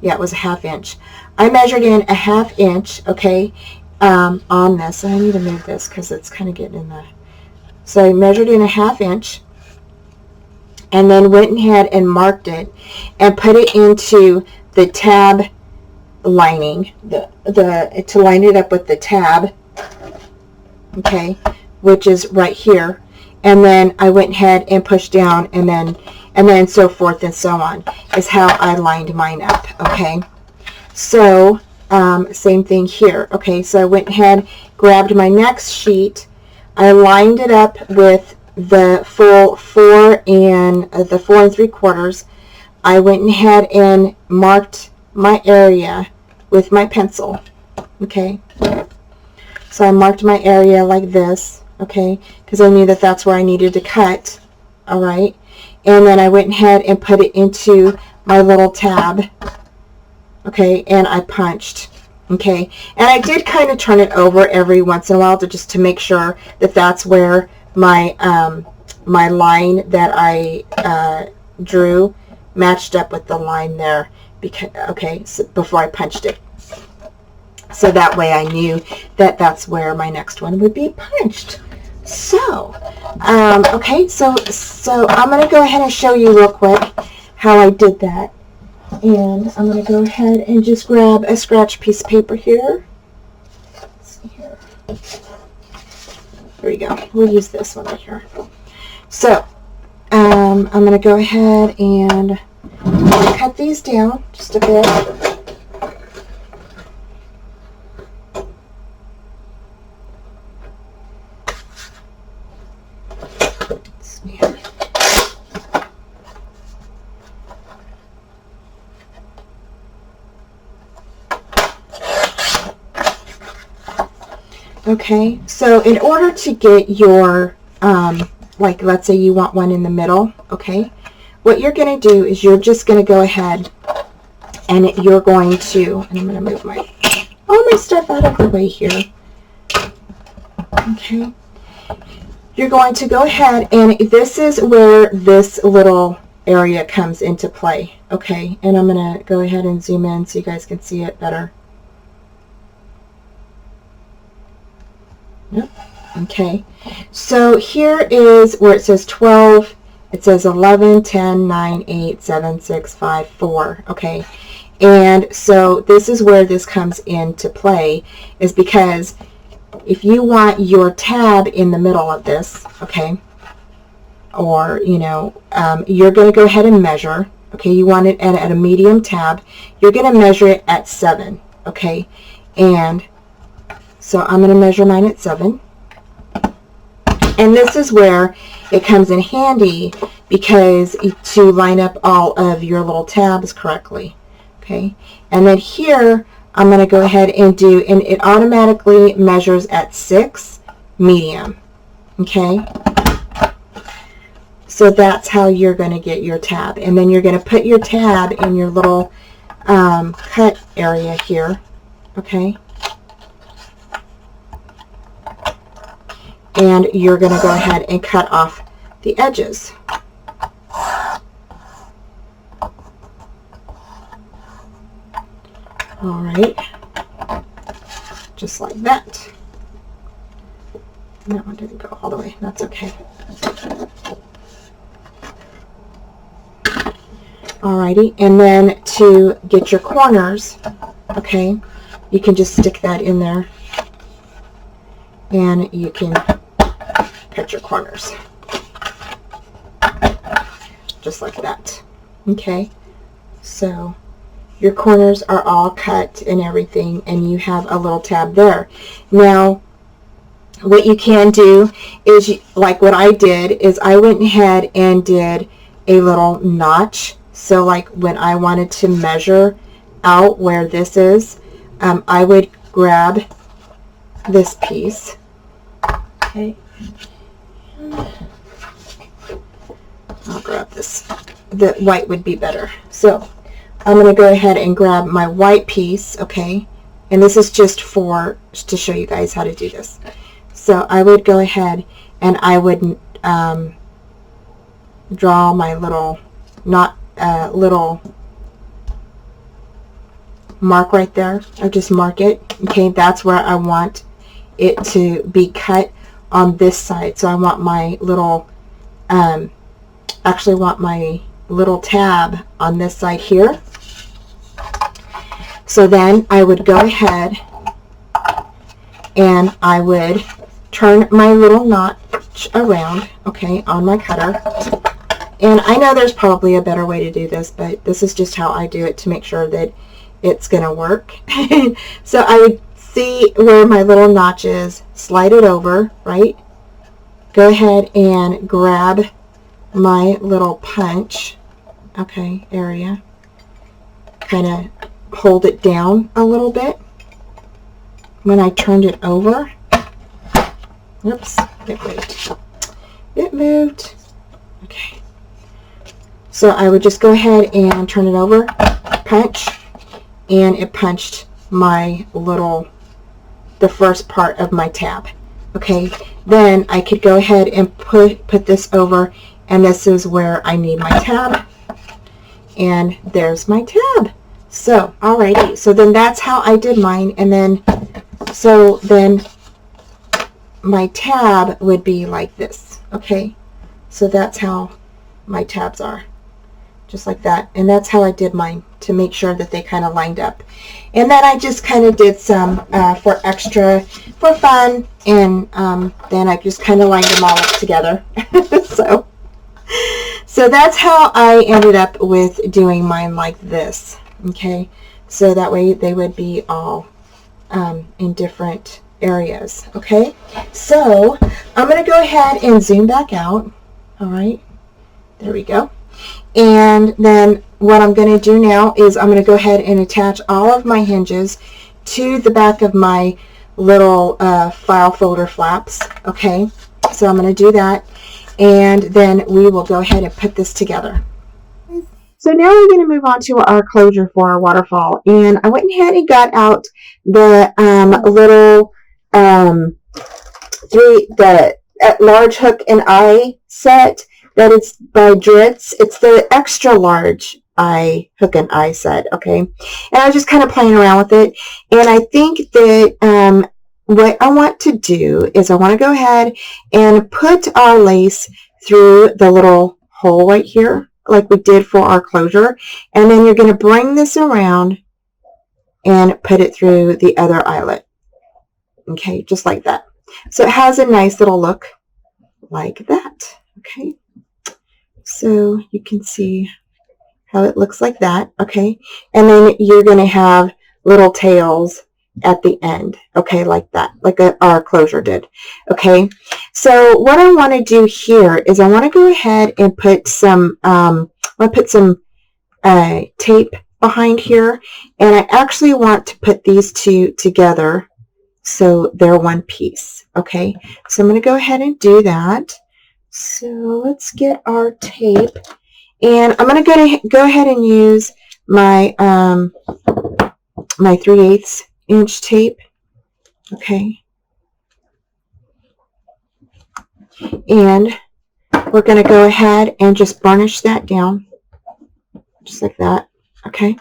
it was a 1/2 inch. I measured in a 1/2 inch, okay, on this. I need to move this because it's kind of getting in the... So I measured in a 1/2 inch, and then went ahead and marked it and put it into the tab lining, to line it up with the tab, okay, which is right here. And then I went ahead and pushed down, and then so forth and so on is how I lined mine up. Okay, so same thing here. Okay, so I went ahead, grabbed my next sheet, I lined it up with the full 4 and the 4 3/4. I went ahead and marked my area with my pencil. Okay, so I marked my area like this, okay, because I knew that that's where I needed to cut. All right, and then I went ahead and put it into my little tab. Okay, and I punched. Okay, and I did kind of turn it over every once in a while to make sure that that's where my my line that I drew matched up with the line there, because, okay, so before I punched it. So that way I knew that that's where my next one would be punched. So, okay, so I'm going to go ahead and show you real quick how I did that. And I'm going to go ahead and just grab a scratch piece of paper here. Let's see here. There we go. We'll use this one right here. So, I'm going to go ahead and cut these down just a bit. Okay, so in order to get your, like let's say you want one in the middle, okay, what you're going to do is you're just going to go ahead and you're going to, and I'm going to move all my stuff out of the way here, okay, you're going to go ahead, and this is where this little area comes into play, okay, and I'm going to go ahead and zoom in so you guys can see it better. Yep. Okay, so here is where it says 12, it says 11, 10, 9, 8, 7, 6, 5, 4, okay, and so this is where this comes into play, is because if you want your tab in the middle of this, okay, or, you know, you're going to go ahead and measure, okay, you want it at a medium tab, you're going to measure it at 7, okay, and so I'm going to measure mine at 7. And this is where it comes in handy, because to line up all of your little tabs correctly. Okay. And then here I'm going to go ahead and do, and it automatically measures at 6 medium. Okay. So that's how you're going to get your tab. And then you're going to put your tab in your little cut area here. Okay. And you're going to go ahead and cut off the edges. All right, just like that. That one didn't go all the way. That's okay. Alrighty, and then to get your corners, okay, you can just stick that in there, and you can cut your corners just like that. Okay, so your corners are all cut and everything, and you have a little tab there. Now what you can do is, like what I did, is I went ahead and did a little notch. So like when I wanted to measure out where this is, I would grab this piece. Okay. I'll grab this. The white would be better. So I'm going to go ahead and grab my white piece, okay? And this is just to show you guys how to do this. So I would go ahead and I would draw my little little mark right there. I just mark it. Okay, that's where I want it to be cut on this side. So I want my little actually want my little tab on this side here. So then I would go ahead and I would turn my little notch around, okay, on my cutter. And I know there's probably a better way to do this, but this is just how I do it to make sure that it's going to work. So I would see where my little notch is, slide it over, right? Go ahead and grab my little punch, okay, area. Kind of hold it down a little bit. When I turned it over, oops, it moved. It moved. Okay. So I would just go ahead and turn it over, punch, and it punched my little, the first part of my tab. Okay, then I could go ahead and put this over, and this is where I need my tab. And there's my tab. So, alrighty. So then that's how I did mine. And then, so then my tab would be like this. Okay. So that's how my tabs are. Just like that. And that's how I did mine to make sure that they kind of lined up. And then I just kind of did some for extra, for fun. And then I just kind of lined them all up together. So that's how I ended up with doing mine like this. Okay. So that way they would be all in different areas. Okay. So I'm going to go ahead and zoom back out. All right. There we go. And then what I'm going to do now is I'm going to go ahead and attach all of my hinges to the back of my little file folder flaps. Okay, so I'm going to do that, and then we will go ahead and put this together. So now we're going to move on to our closure for our waterfall, and I went ahead and got out the little the large hook and eye set. That it's by Dritz. It's the extra large hook and eye set, okay? And I was just kind of playing around with it. And I think that what I want to do is I want to go ahead and put our lace through the little hole right here, like we did for our closure. And then you're going to bring this around and put it through the other eyelet. Okay, just like that. So it has a nice little look like that, okay? So you can see how it looks like that, okay? And then you're going to have little tails at the end, okay, like that, like our closure did, okay? So what I want to do here is I want to go ahead and put some, tape behind here, and I actually want to put these two together so they're one piece, okay? So I'm going to go ahead and do that. So let's get our tape, and I'm going to go ahead and use my my 3/8 inch tape, okay, and we're going to go ahead and just burnish that down, just like that, okay.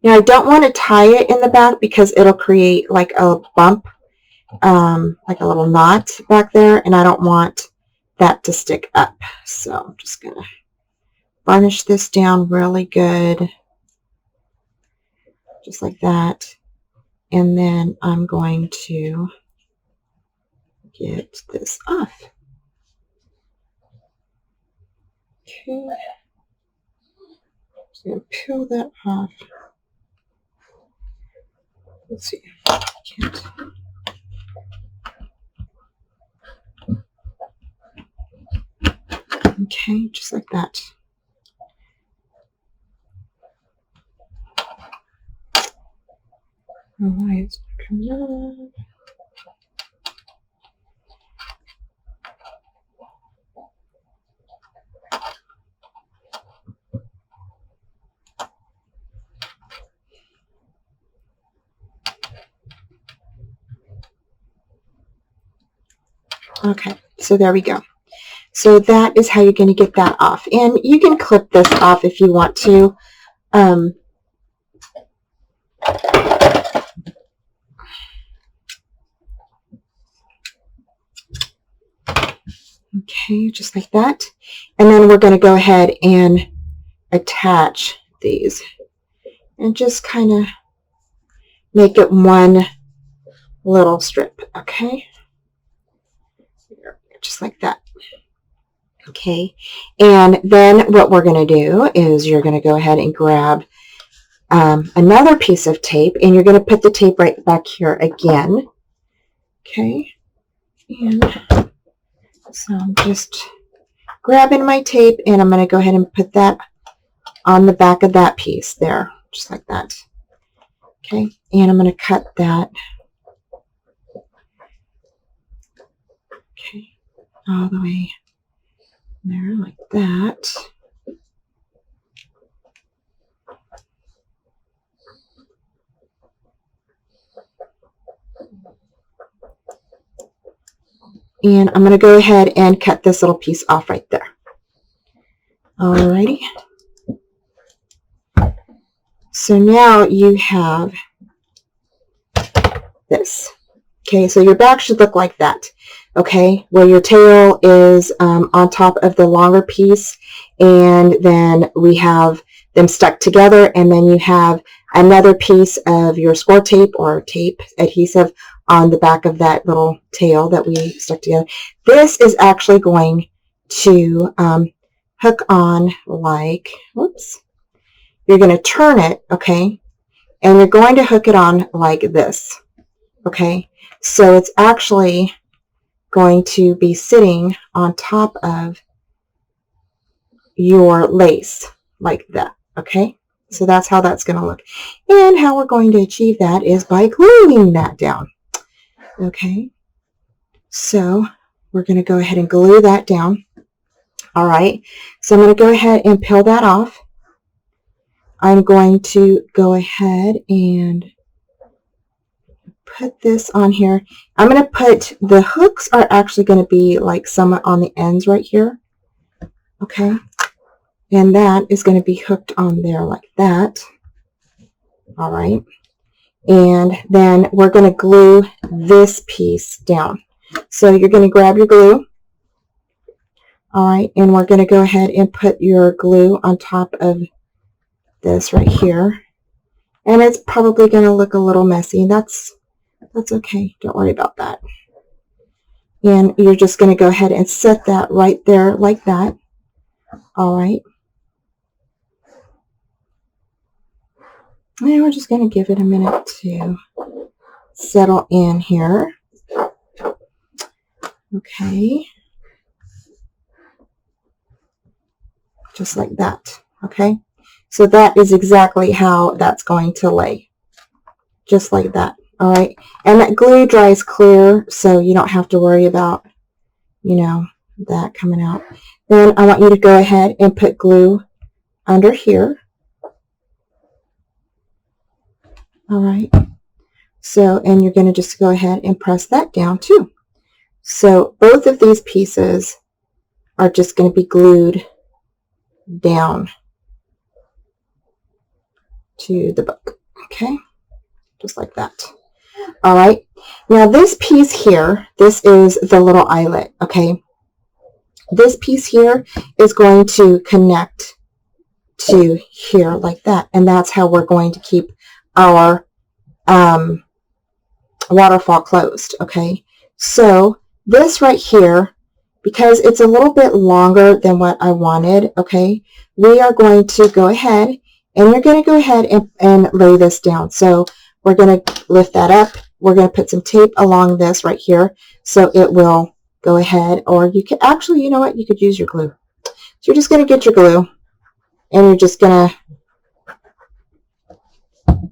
Now I don't want to tie it in the back because it'll create like a bump, like a little knot back there, and I don't want that to stick up. So I'm just going to varnish this down really good, just like that. And then I'm going to get this off. Okay. Just going to peel that off. Let's see. Can't. Okay, just like that. All right, it's coming up. Okay, so there we go. So that is how you're going to get that off. And you can clip this off if you want to. Okay, just like that. And then we're going to go ahead and attach these and just kind of make it one little strip, okay? Just like that. Okay, and then what we're going to do is you're going to go ahead and grab another piece of tape, and you're going to put the tape right back here again. Okay, and so I'm just grabbing my tape, and I'm going to go ahead and put that on the back of that piece there, just like that. Okay, and I'm going to cut that. Okay, all the way there like that. And I'm going to go ahead and cut this little piece off right there. Alrighty. So now you have this. Okay, so your back should look like that. Okay, where your tail is on top of the longer piece, and then we have them stuck together, and then you have another piece of your Scor tape or tape adhesive on the back of that little tail that we stuck together. This is actually going to hook on like, whoops, you're going to turn it, okay, and you're going to hook it on like this, okay, so it's actually going to be sitting on top of your lace like that, okay, so that's how that's going to look. And how we're going to achieve that is by gluing that down. Okay, so we're going to go ahead and glue that down. All right, so I'm going to go ahead and peel that off. I'm going to go ahead and put this on here. I'm going to put, the hooks are actually going to be like some on the ends right here. Okay, and that is going to be hooked on there like that. All right, and then we're going to glue this piece down. So you're going to grab your glue. All right, and we're going to go ahead and put your glue on top of this right here. And it's probably going to look a little messy. That's okay. Don't worry about that. And you're just going to go ahead and set that right there like that. All right. And we're just going to give it a minute to settle in here. Okay. Just like that. Okay. So that is exactly how that's going to lay. Just like that. All right. And that glue dries clear, so you don't have to worry about, you know, that coming out. Then I want you to go ahead and put glue under here. All right. So, and you're going to just go ahead and press that down too. So both of these pieces are just going to be glued down to the book. Okay. Just like that. All right. Now this piece here, this is the little eyelet. Okay. This piece here is going to connect to here like that. And that's how we're going to keep our waterfall closed. Okay. So this right here, because it's a little bit longer than what I wanted, okay, we are going to go ahead and you're going to go ahead and lay this down. So we're going to lift that up. We're going to put some tape along this right here so it will go ahead, or you could actually, you know what, you could use your glue. So you're just going to get your glue and you're just going to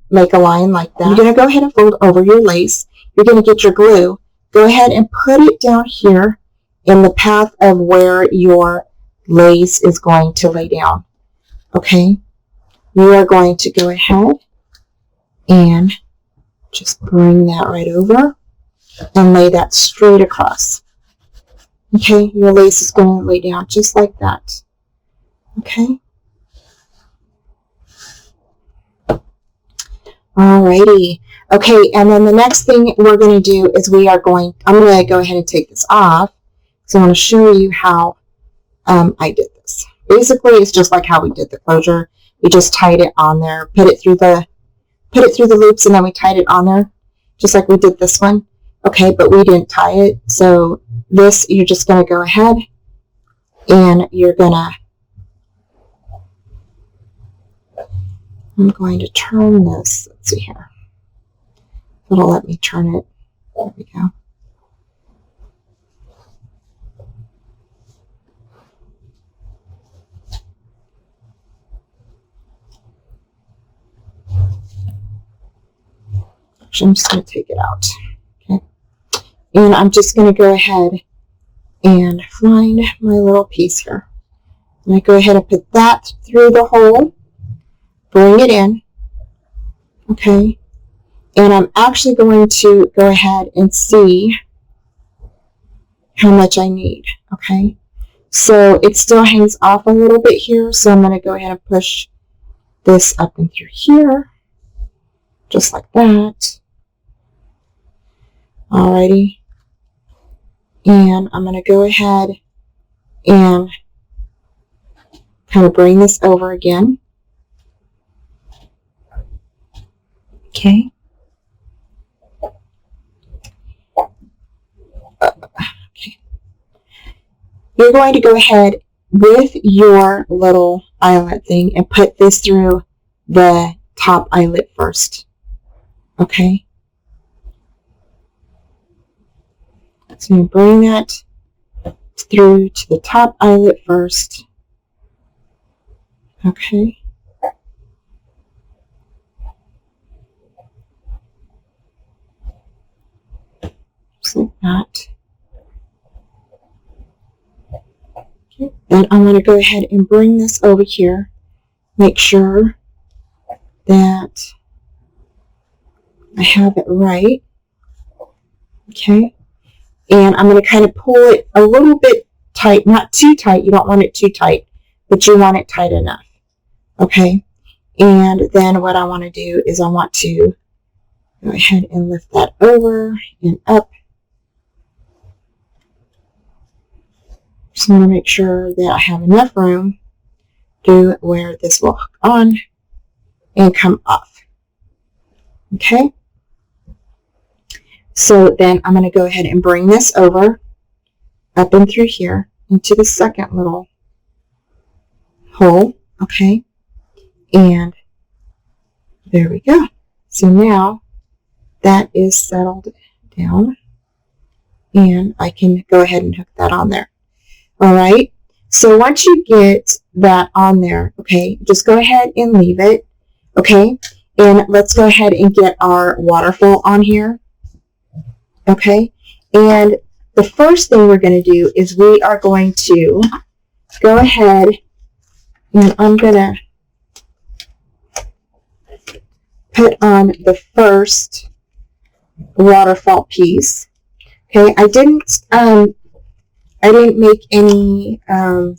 make a line like that. You're going to go ahead and fold over your lace. You're going to get your glue. Go ahead and put it down here in the path of where your lace is going to lay down. Okay, you are going to go ahead and just bring that right over and lay that straight across. Okay, your lace is going to lay down just like that. Okay. Alrighty. Okay, and then the next thing we're going to do is I'm going to go ahead and take this off. So I want to show you how I did this. Basically, it's just like how we did the closure. We just tied it on there, put it through the loops, and then we tied it on there, just like we did this one. Okay, but we didn't tie it. So this, you're just going to go ahead and you're going to, I'm going to turn this. Let's see here. It'll let me turn it. There we go. Actually, I'm just going to take it out. Okay. And I'm just going to go ahead and find my little piece here. And I go ahead and put that through the hole. Bring it in. Okay. And I'm actually going to go ahead and see how much I need. Okay. So it still hangs off a little bit here, so I'm going to go ahead and push this up and through here, just like that. Alrighty. And I'm going to go ahead and kind of bring this over again. Okay. Okay. You're going to go ahead with your little eyelet thing and put this through the top eyelet first. Okay. So you bring that through to the top eyelet first. Okay. Just like that. Okay. Then I'm going to go ahead and bring this over here. Make sure that I have it right. Okay. And I'm going to kind of pull it a little bit tight, not too tight. You don't want it too tight, but you want it tight enough. Okay. And then what I want to do is I want to go ahead and lift that over and up. Just want to make sure that I have enough room to where this will hook on and come off. Okay. So then I'm going to go ahead and bring this over, up and through here, into the second little hole, okay? And there we go. So now that is settled down, and I can go ahead and hook that on there. All right? So once you get that on there, okay, just go ahead and leave it, okay? And let's go ahead and get our waterfall on here. Okay, and the first thing we're going to do is we are going to go ahead and I'm going to put on the first waterfall piece. Okay, I didn't make any, I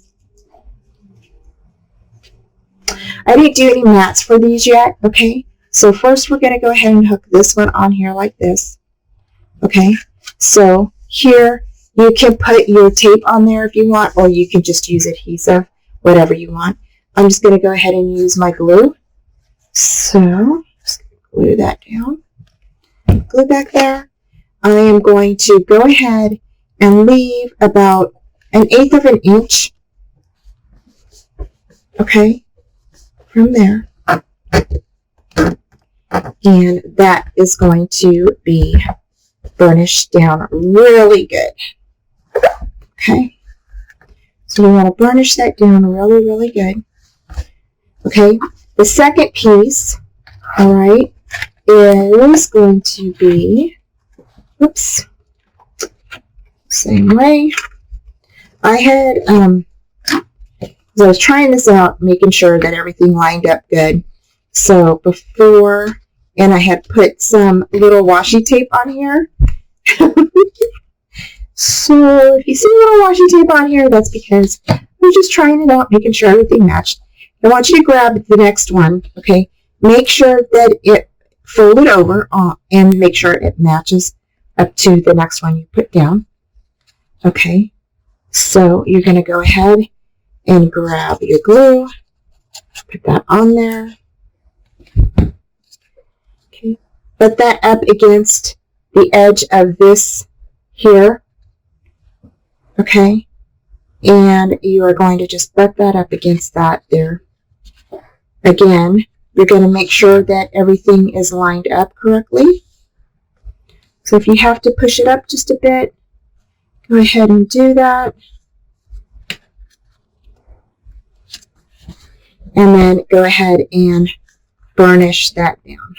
didn't do any mats for these yet. Okay, so first we're going to go ahead and hook this one on here like this. Okay, so here you can put your tape on there if you want, or you can just use adhesive, whatever you want. I'm just going to go ahead and use my glue. So, just glue that down. Glue back there. I am going to go ahead and leave about 1/8 of an inch. Okay, from there. And that is going to be burnished down really good. Okay, so we want to burnish that down really, really good. Okay, the second piece, all right, is going to be, oops, same way. I had, as I was trying this out, making sure that everything lined up good. So before, and I had put some little washi tape on here. So if you see a little washi tape on here, that's because I'm just trying it out, making sure everything matched. I want you to grab the next one, okay? Make sure that it folded over and make sure it matches up to the next one you put down. Okay, so you're going to go ahead and grab your glue, put that on there. Okay, put that up against the edge of this here. Okay, and you are going to just butt that up against that there. Again, you're going to make sure that everything is lined up correctly. So if you have to push it up just a bit, go ahead and do that. And then go ahead and burnish that down.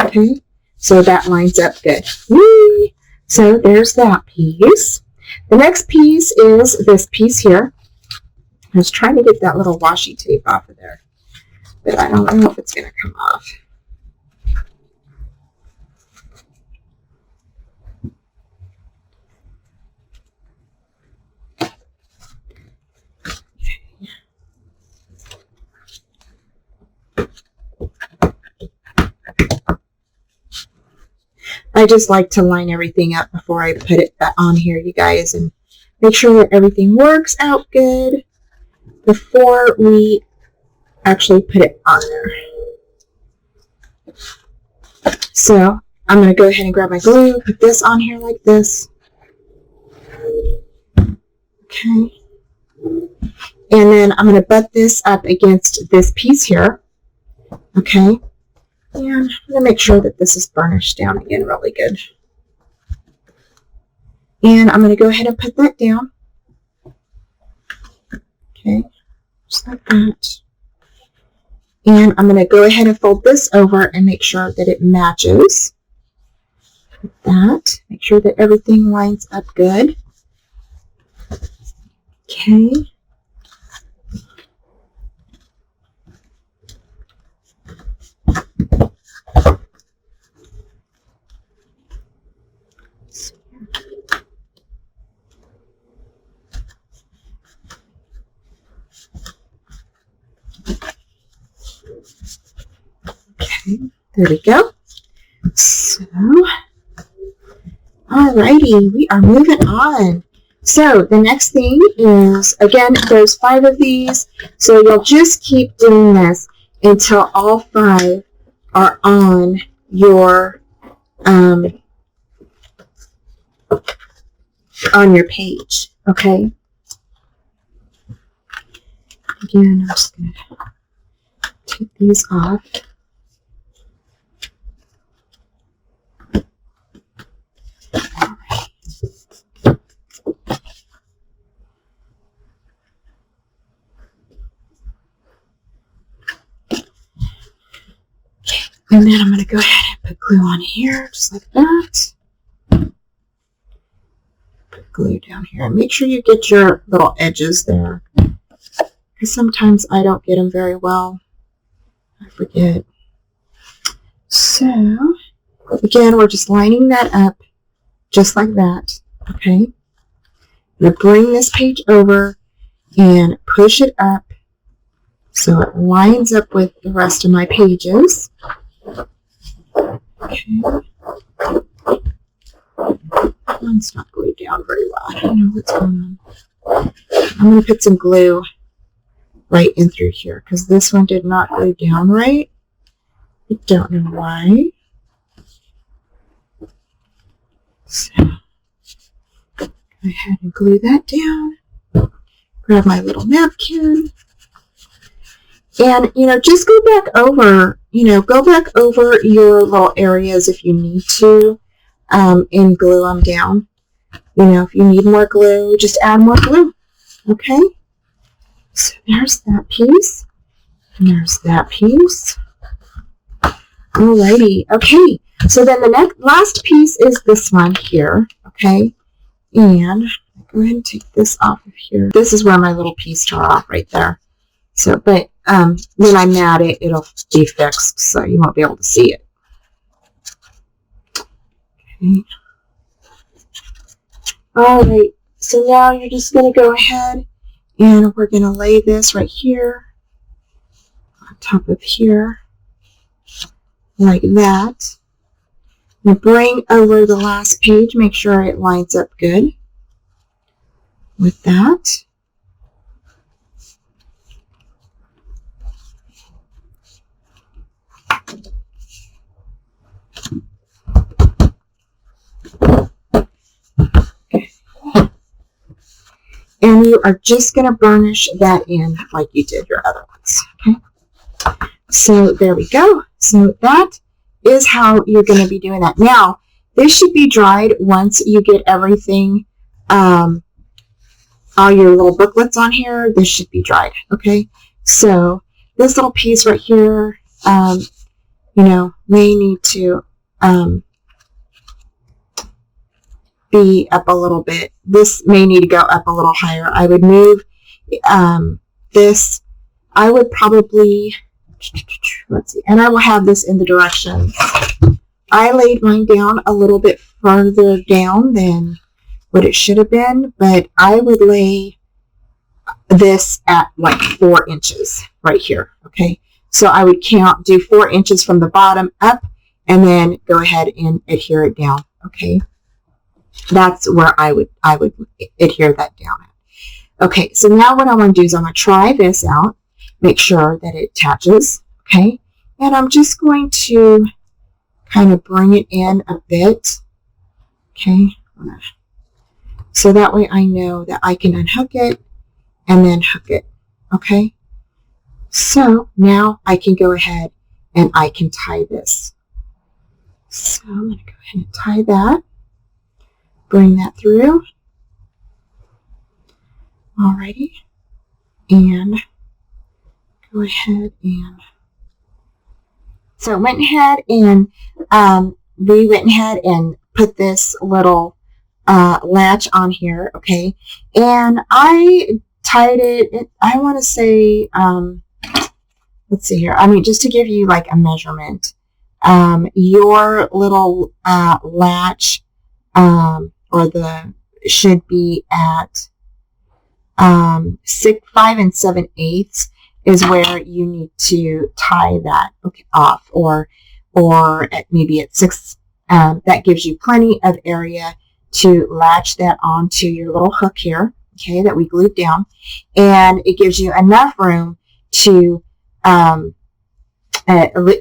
Okay, so that lines up good. Whee! So there's that piece. The next piece is this piece here. I was trying to get that little washi tape off of there, but I don't know if it's going to come off. I just like to line everything up before I put it on here, you guys, and make sure that everything works out good before we actually put it on there. So I'm going to go ahead and grab my glue, put this on here like this. Okay. And then I'm going to butt this up against this piece here. Okay. And I'm going to make sure that this is burnished down again really good. And I'm going to go ahead and put that down. Okay. Just like that. And I'm going to go ahead and fold this over and make sure that it matches. Like that. Make sure that everything lines up good. Okay. Okay, there we go. So, alrighty, we are moving on. So the next thing is, again, there's 5 of these. So you'll just keep doing this until all 5 are on your page. Okay. Again, I'm just going to take these off. And then I'm going to go ahead and put glue on here, just like that. Put glue down here. And make sure you get your little edges there. Because sometimes I don't get them very well. I forget. So, again, we're just lining that up, just like that. Okay. I'm going to bring this page over and push it up so it lines up with the rest of my pages. Okay. One's not glued down very well. I don't know what's going on. I'm going to put some glue right in through here because this one did not glue down right. I don't know why. So, go ahead and glue that down. Grab my little napkin. And, just go back over, go back over your little areas if you need to, and glue them down. If you need more glue, just add more glue. Okay? So there's that piece. And there's that piece. Alrighty. Okay. So then the last piece is this one here. Okay? And go ahead and take this off of here. This is where my little piece tore off right there. So, but when I mat it, it'll be fixed, so you won't be able to see it. Okay. All right. So now you're just going to go ahead and we're going to lay this right here on top of here, like that. Now bring over the last page. Make sure it lines up good with that. And you are just going to burnish that in like you did your other ones. Okay. So there we go. So that is how you're going to be doing that. Now, this should be dried once you get everything, all your little booklets on here. This should be dried. Okay. So this little piece right here, may need to be up a little bit. This may need to go up a little higher. I would move this. I would probably, let's see, and I will have this in the directions. I laid mine down a little bit further down than what it should have been, but I would lay this at like 4 inches right here. Okay. So I would do 4 inches from the bottom up and then go ahead and adhere it down. Okay, that's where I would adhere that down at. Okay, so now what I want to do is I'm going to try this out, make sure that it attaches. Okay, and I'm just going to kind of bring it in a bit. Okay, so that way I know that I can unhook it and then hook it. Okay, so now I can go ahead and I can tie this. So I'm going to go ahead and tie that, bring that through. Alrighty, and go ahead and so we went ahead and put this little latch on here. Okay, and I tied it. I want to say let's see here. I mean, just to give you like a measurement, your little latch should be at 5 7/8 is where you need to tie that off, or maybe at 6. That gives you plenty of area to latch that onto your little hook here, okay, that we glued down, and it gives you enough room to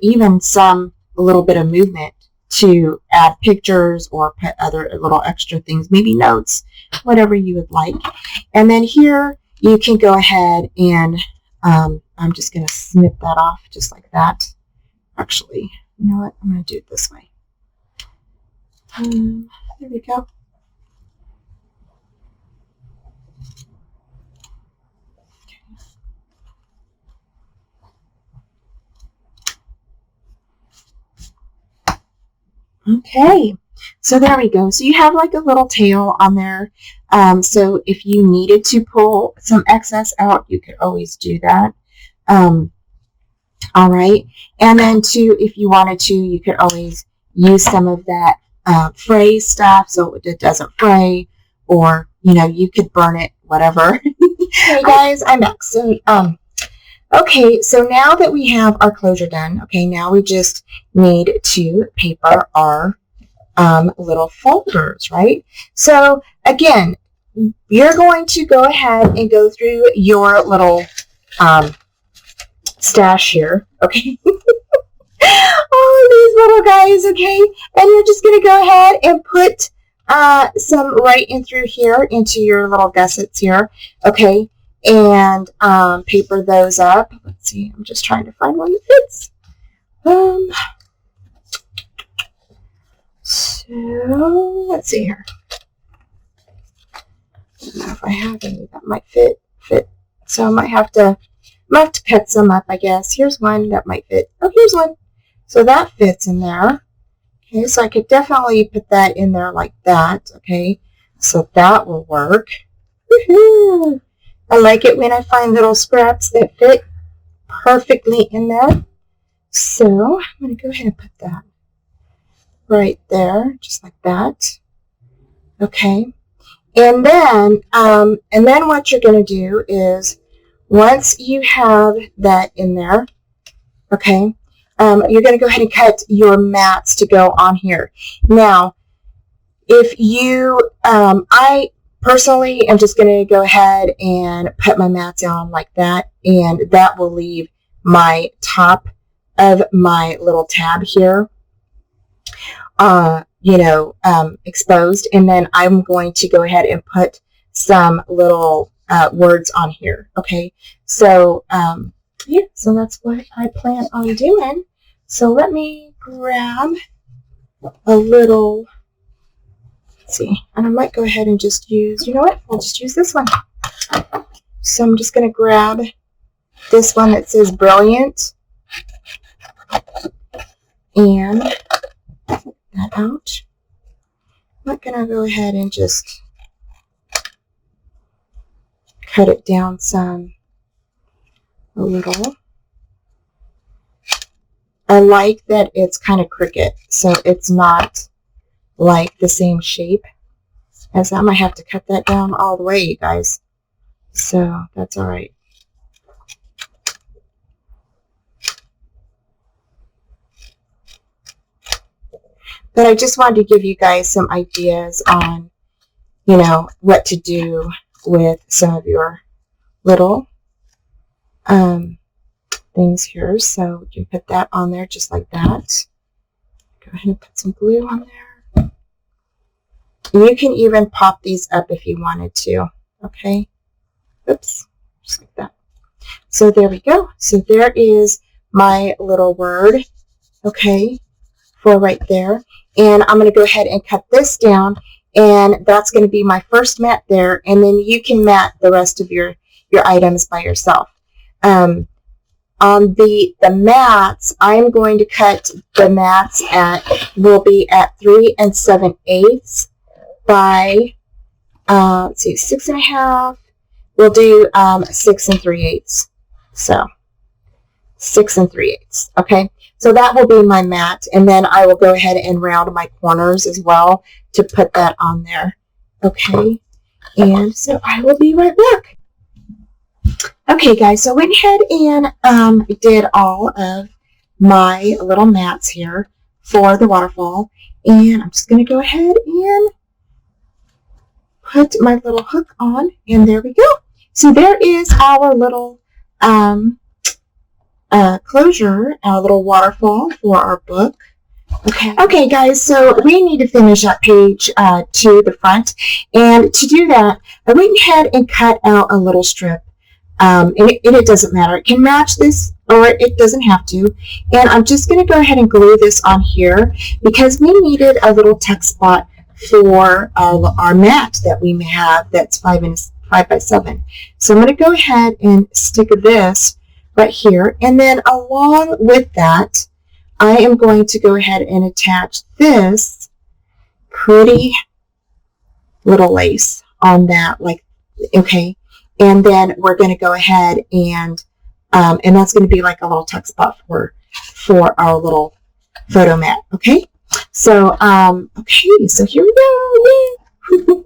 even some little bit of movement to add pictures or put other little extra things, maybe notes, whatever you would like. And then here you can go ahead and I'm just going to snip that off just like that. Actually, you know what? I'm going to do it this way. There we go. Okay, so there we go. So you have like a little tail on there. So if you needed to pull some excess out, you could always do that. All right, and then too, if you wanted to, you could always use some of that fray stuff so it doesn't fray, or you know, you could burn it, whatever. Hey guys, I'm back. So okay, so now that we have our closure done, okay, now we just need to paper our little folders, right? So again, you're going to go ahead and go through your little stash here, okay? All these little guys, okay? And you're just going to go ahead and put some right in through here into your little gussets here, okay? And paper those up. Let's see, I'm just trying to find one that fits. So let's see here. I don't know if I have any that might fit. So I might have to cut some up, I guess. Here's one that might fit. Oh, here's one. So that fits in there. Okay, so I could definitely put that in there like that. Okay, so that will work. Woohoo! I like it when I find little scraps that fit perfectly in there. So I'm going to go ahead and put that right there, just like that. Okay. And then what you're going to do is, once you have that in there, okay, you're going to go ahead and cut your mats to go on here. Now, if you, I personally am just going to go ahead and put my mats on like that, and that will leave my top of my little tab here, exposed, and then I'm going to go ahead and put some little words on here. Okay, so yeah, so that's what I plan on doing. So let me grab a little, let's see, and I might go ahead and just use, you know what, I'll just use this one. So I'm just going to grab this one that says Brilliant, and that out. I'm not going to go ahead and just cut it down a little. I like that it's kind of crooked, so it's not like the same shape as I might have to cut that down all the way, you guys. So that's all right. but I just wanted to give you guys some ideas on, you know, what to do with some of your little things here. So you can put that on there just like that. Go ahead and put some glue on there. You can even pop these up if you wanted to. Okay. Oops. Just like that. So there we go. So there is my little word. Okay. For right there. And I'm going to go ahead and cut this down. And that's going to be my first mat there. And then you can mat the rest of your items by yourself. On the mats, I'm going to cut the mats will be at 3 7/8 by, let's see, 6 1/2. We'll do 6 3/8. So 6 3/8. Okay. So that will be my mat. And then I will go ahead and round my corners as well to put that on there. Okay. And so I will be right back. Okay, guys, so I went ahead and did all of my little mats here for the waterfall. And I'm just going to go ahead and put my little hook on. And there we go. So there is our little closure, our little waterfall for our book. Okay, guys, so we need to finish that page to the front. And to do that, I went ahead and cut out a little strip. And it doesn't matter. It can match this or it doesn't have to. And I'm just going to go ahead and glue this on here because we needed a little tuck spot for our mat that we have that's 5 by 7. So I'm going to go ahead and stick this right here. And then along with that, I am going to go ahead and attach this pretty little lace on that. Like, okay. And then we're going to go ahead and that's going to be like a little tuck spot for our little photo mat. Okay. So, okay. So here we go.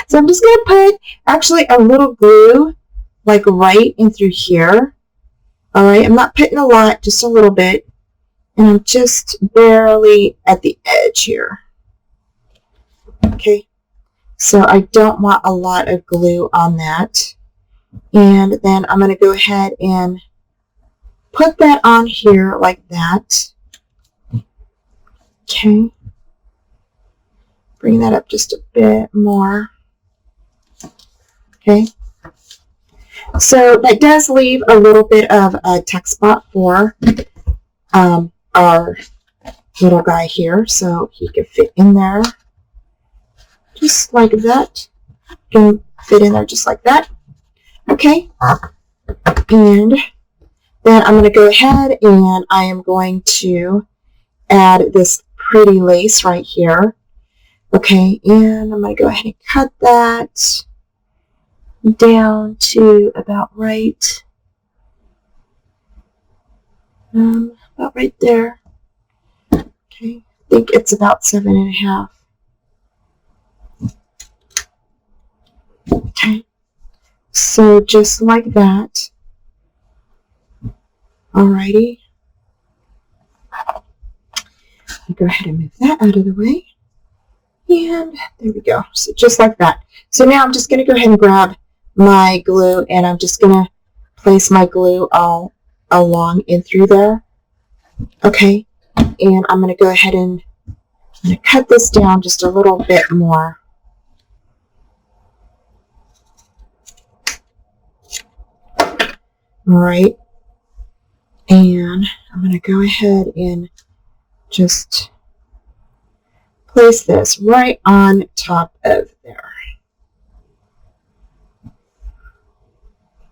So I'm just going to put actually a little glue like right in through here. All right. I'm not putting a lot, just a little bit. And I'm just barely at the edge here. Okay. So I don't want a lot of glue on that. And then I'm going to go ahead and put that on here like that. Okay. Bring that up just a bit more. Okay. So that does leave a little bit of a tuck spot for our little guy here. So he can fit in there just like that. Can fit in there just like that. Okay, and then I'm going to go ahead and I am going to add this pretty lace right here. Okay, and I'm going to go ahead and cut that down to about right there. Okay, I think it's about 7 1/2. Okay. So just like that. Alrighty. I'll go ahead and move that out of the way. And there we go. So just like that. So now I'm just going to go ahead and grab my glue and I'm just going to place my glue all along in through there. Okay. And I'm going to go ahead and I'm going to cut this down just a little bit more. All right, and I'm going to go ahead and just place this right on top of there.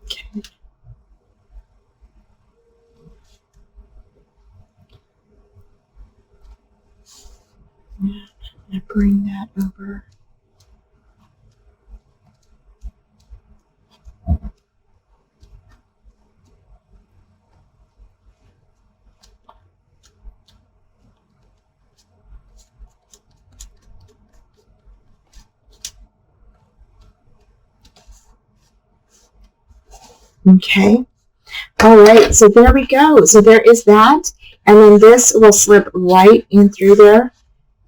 Okay. And I'm going to bring that over. Okay. All right. So there we go. So there is that. And then this will slip right in through there.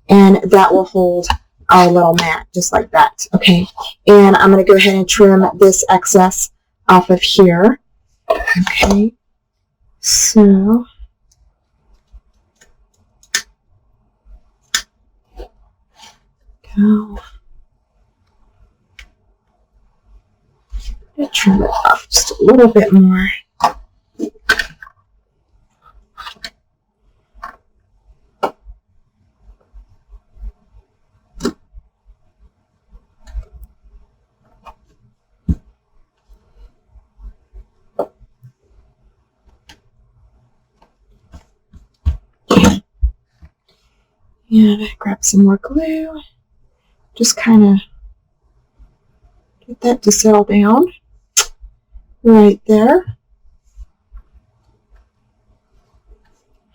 and that will hold our little mat just like that. Okay, and I'm going to go ahead and trim this excess off of here. Okay, so go. Trim it off just a little bit more. And grab some more glue. Just kind of get that to settle down right there.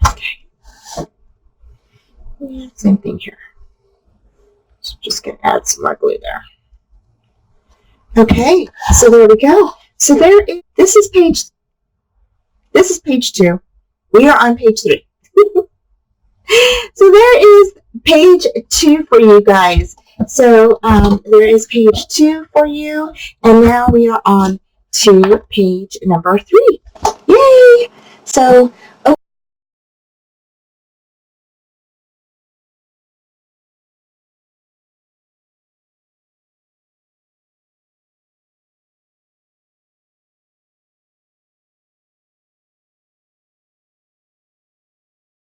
Okay. Yeah, same thing here. So just gonna add some more glue there. Okay, so there we go. So there is, this is page 2. We are on page 3. So there is page 2 for you guys. So there is page 2 for you, and now we are on to page number 3. Yay! So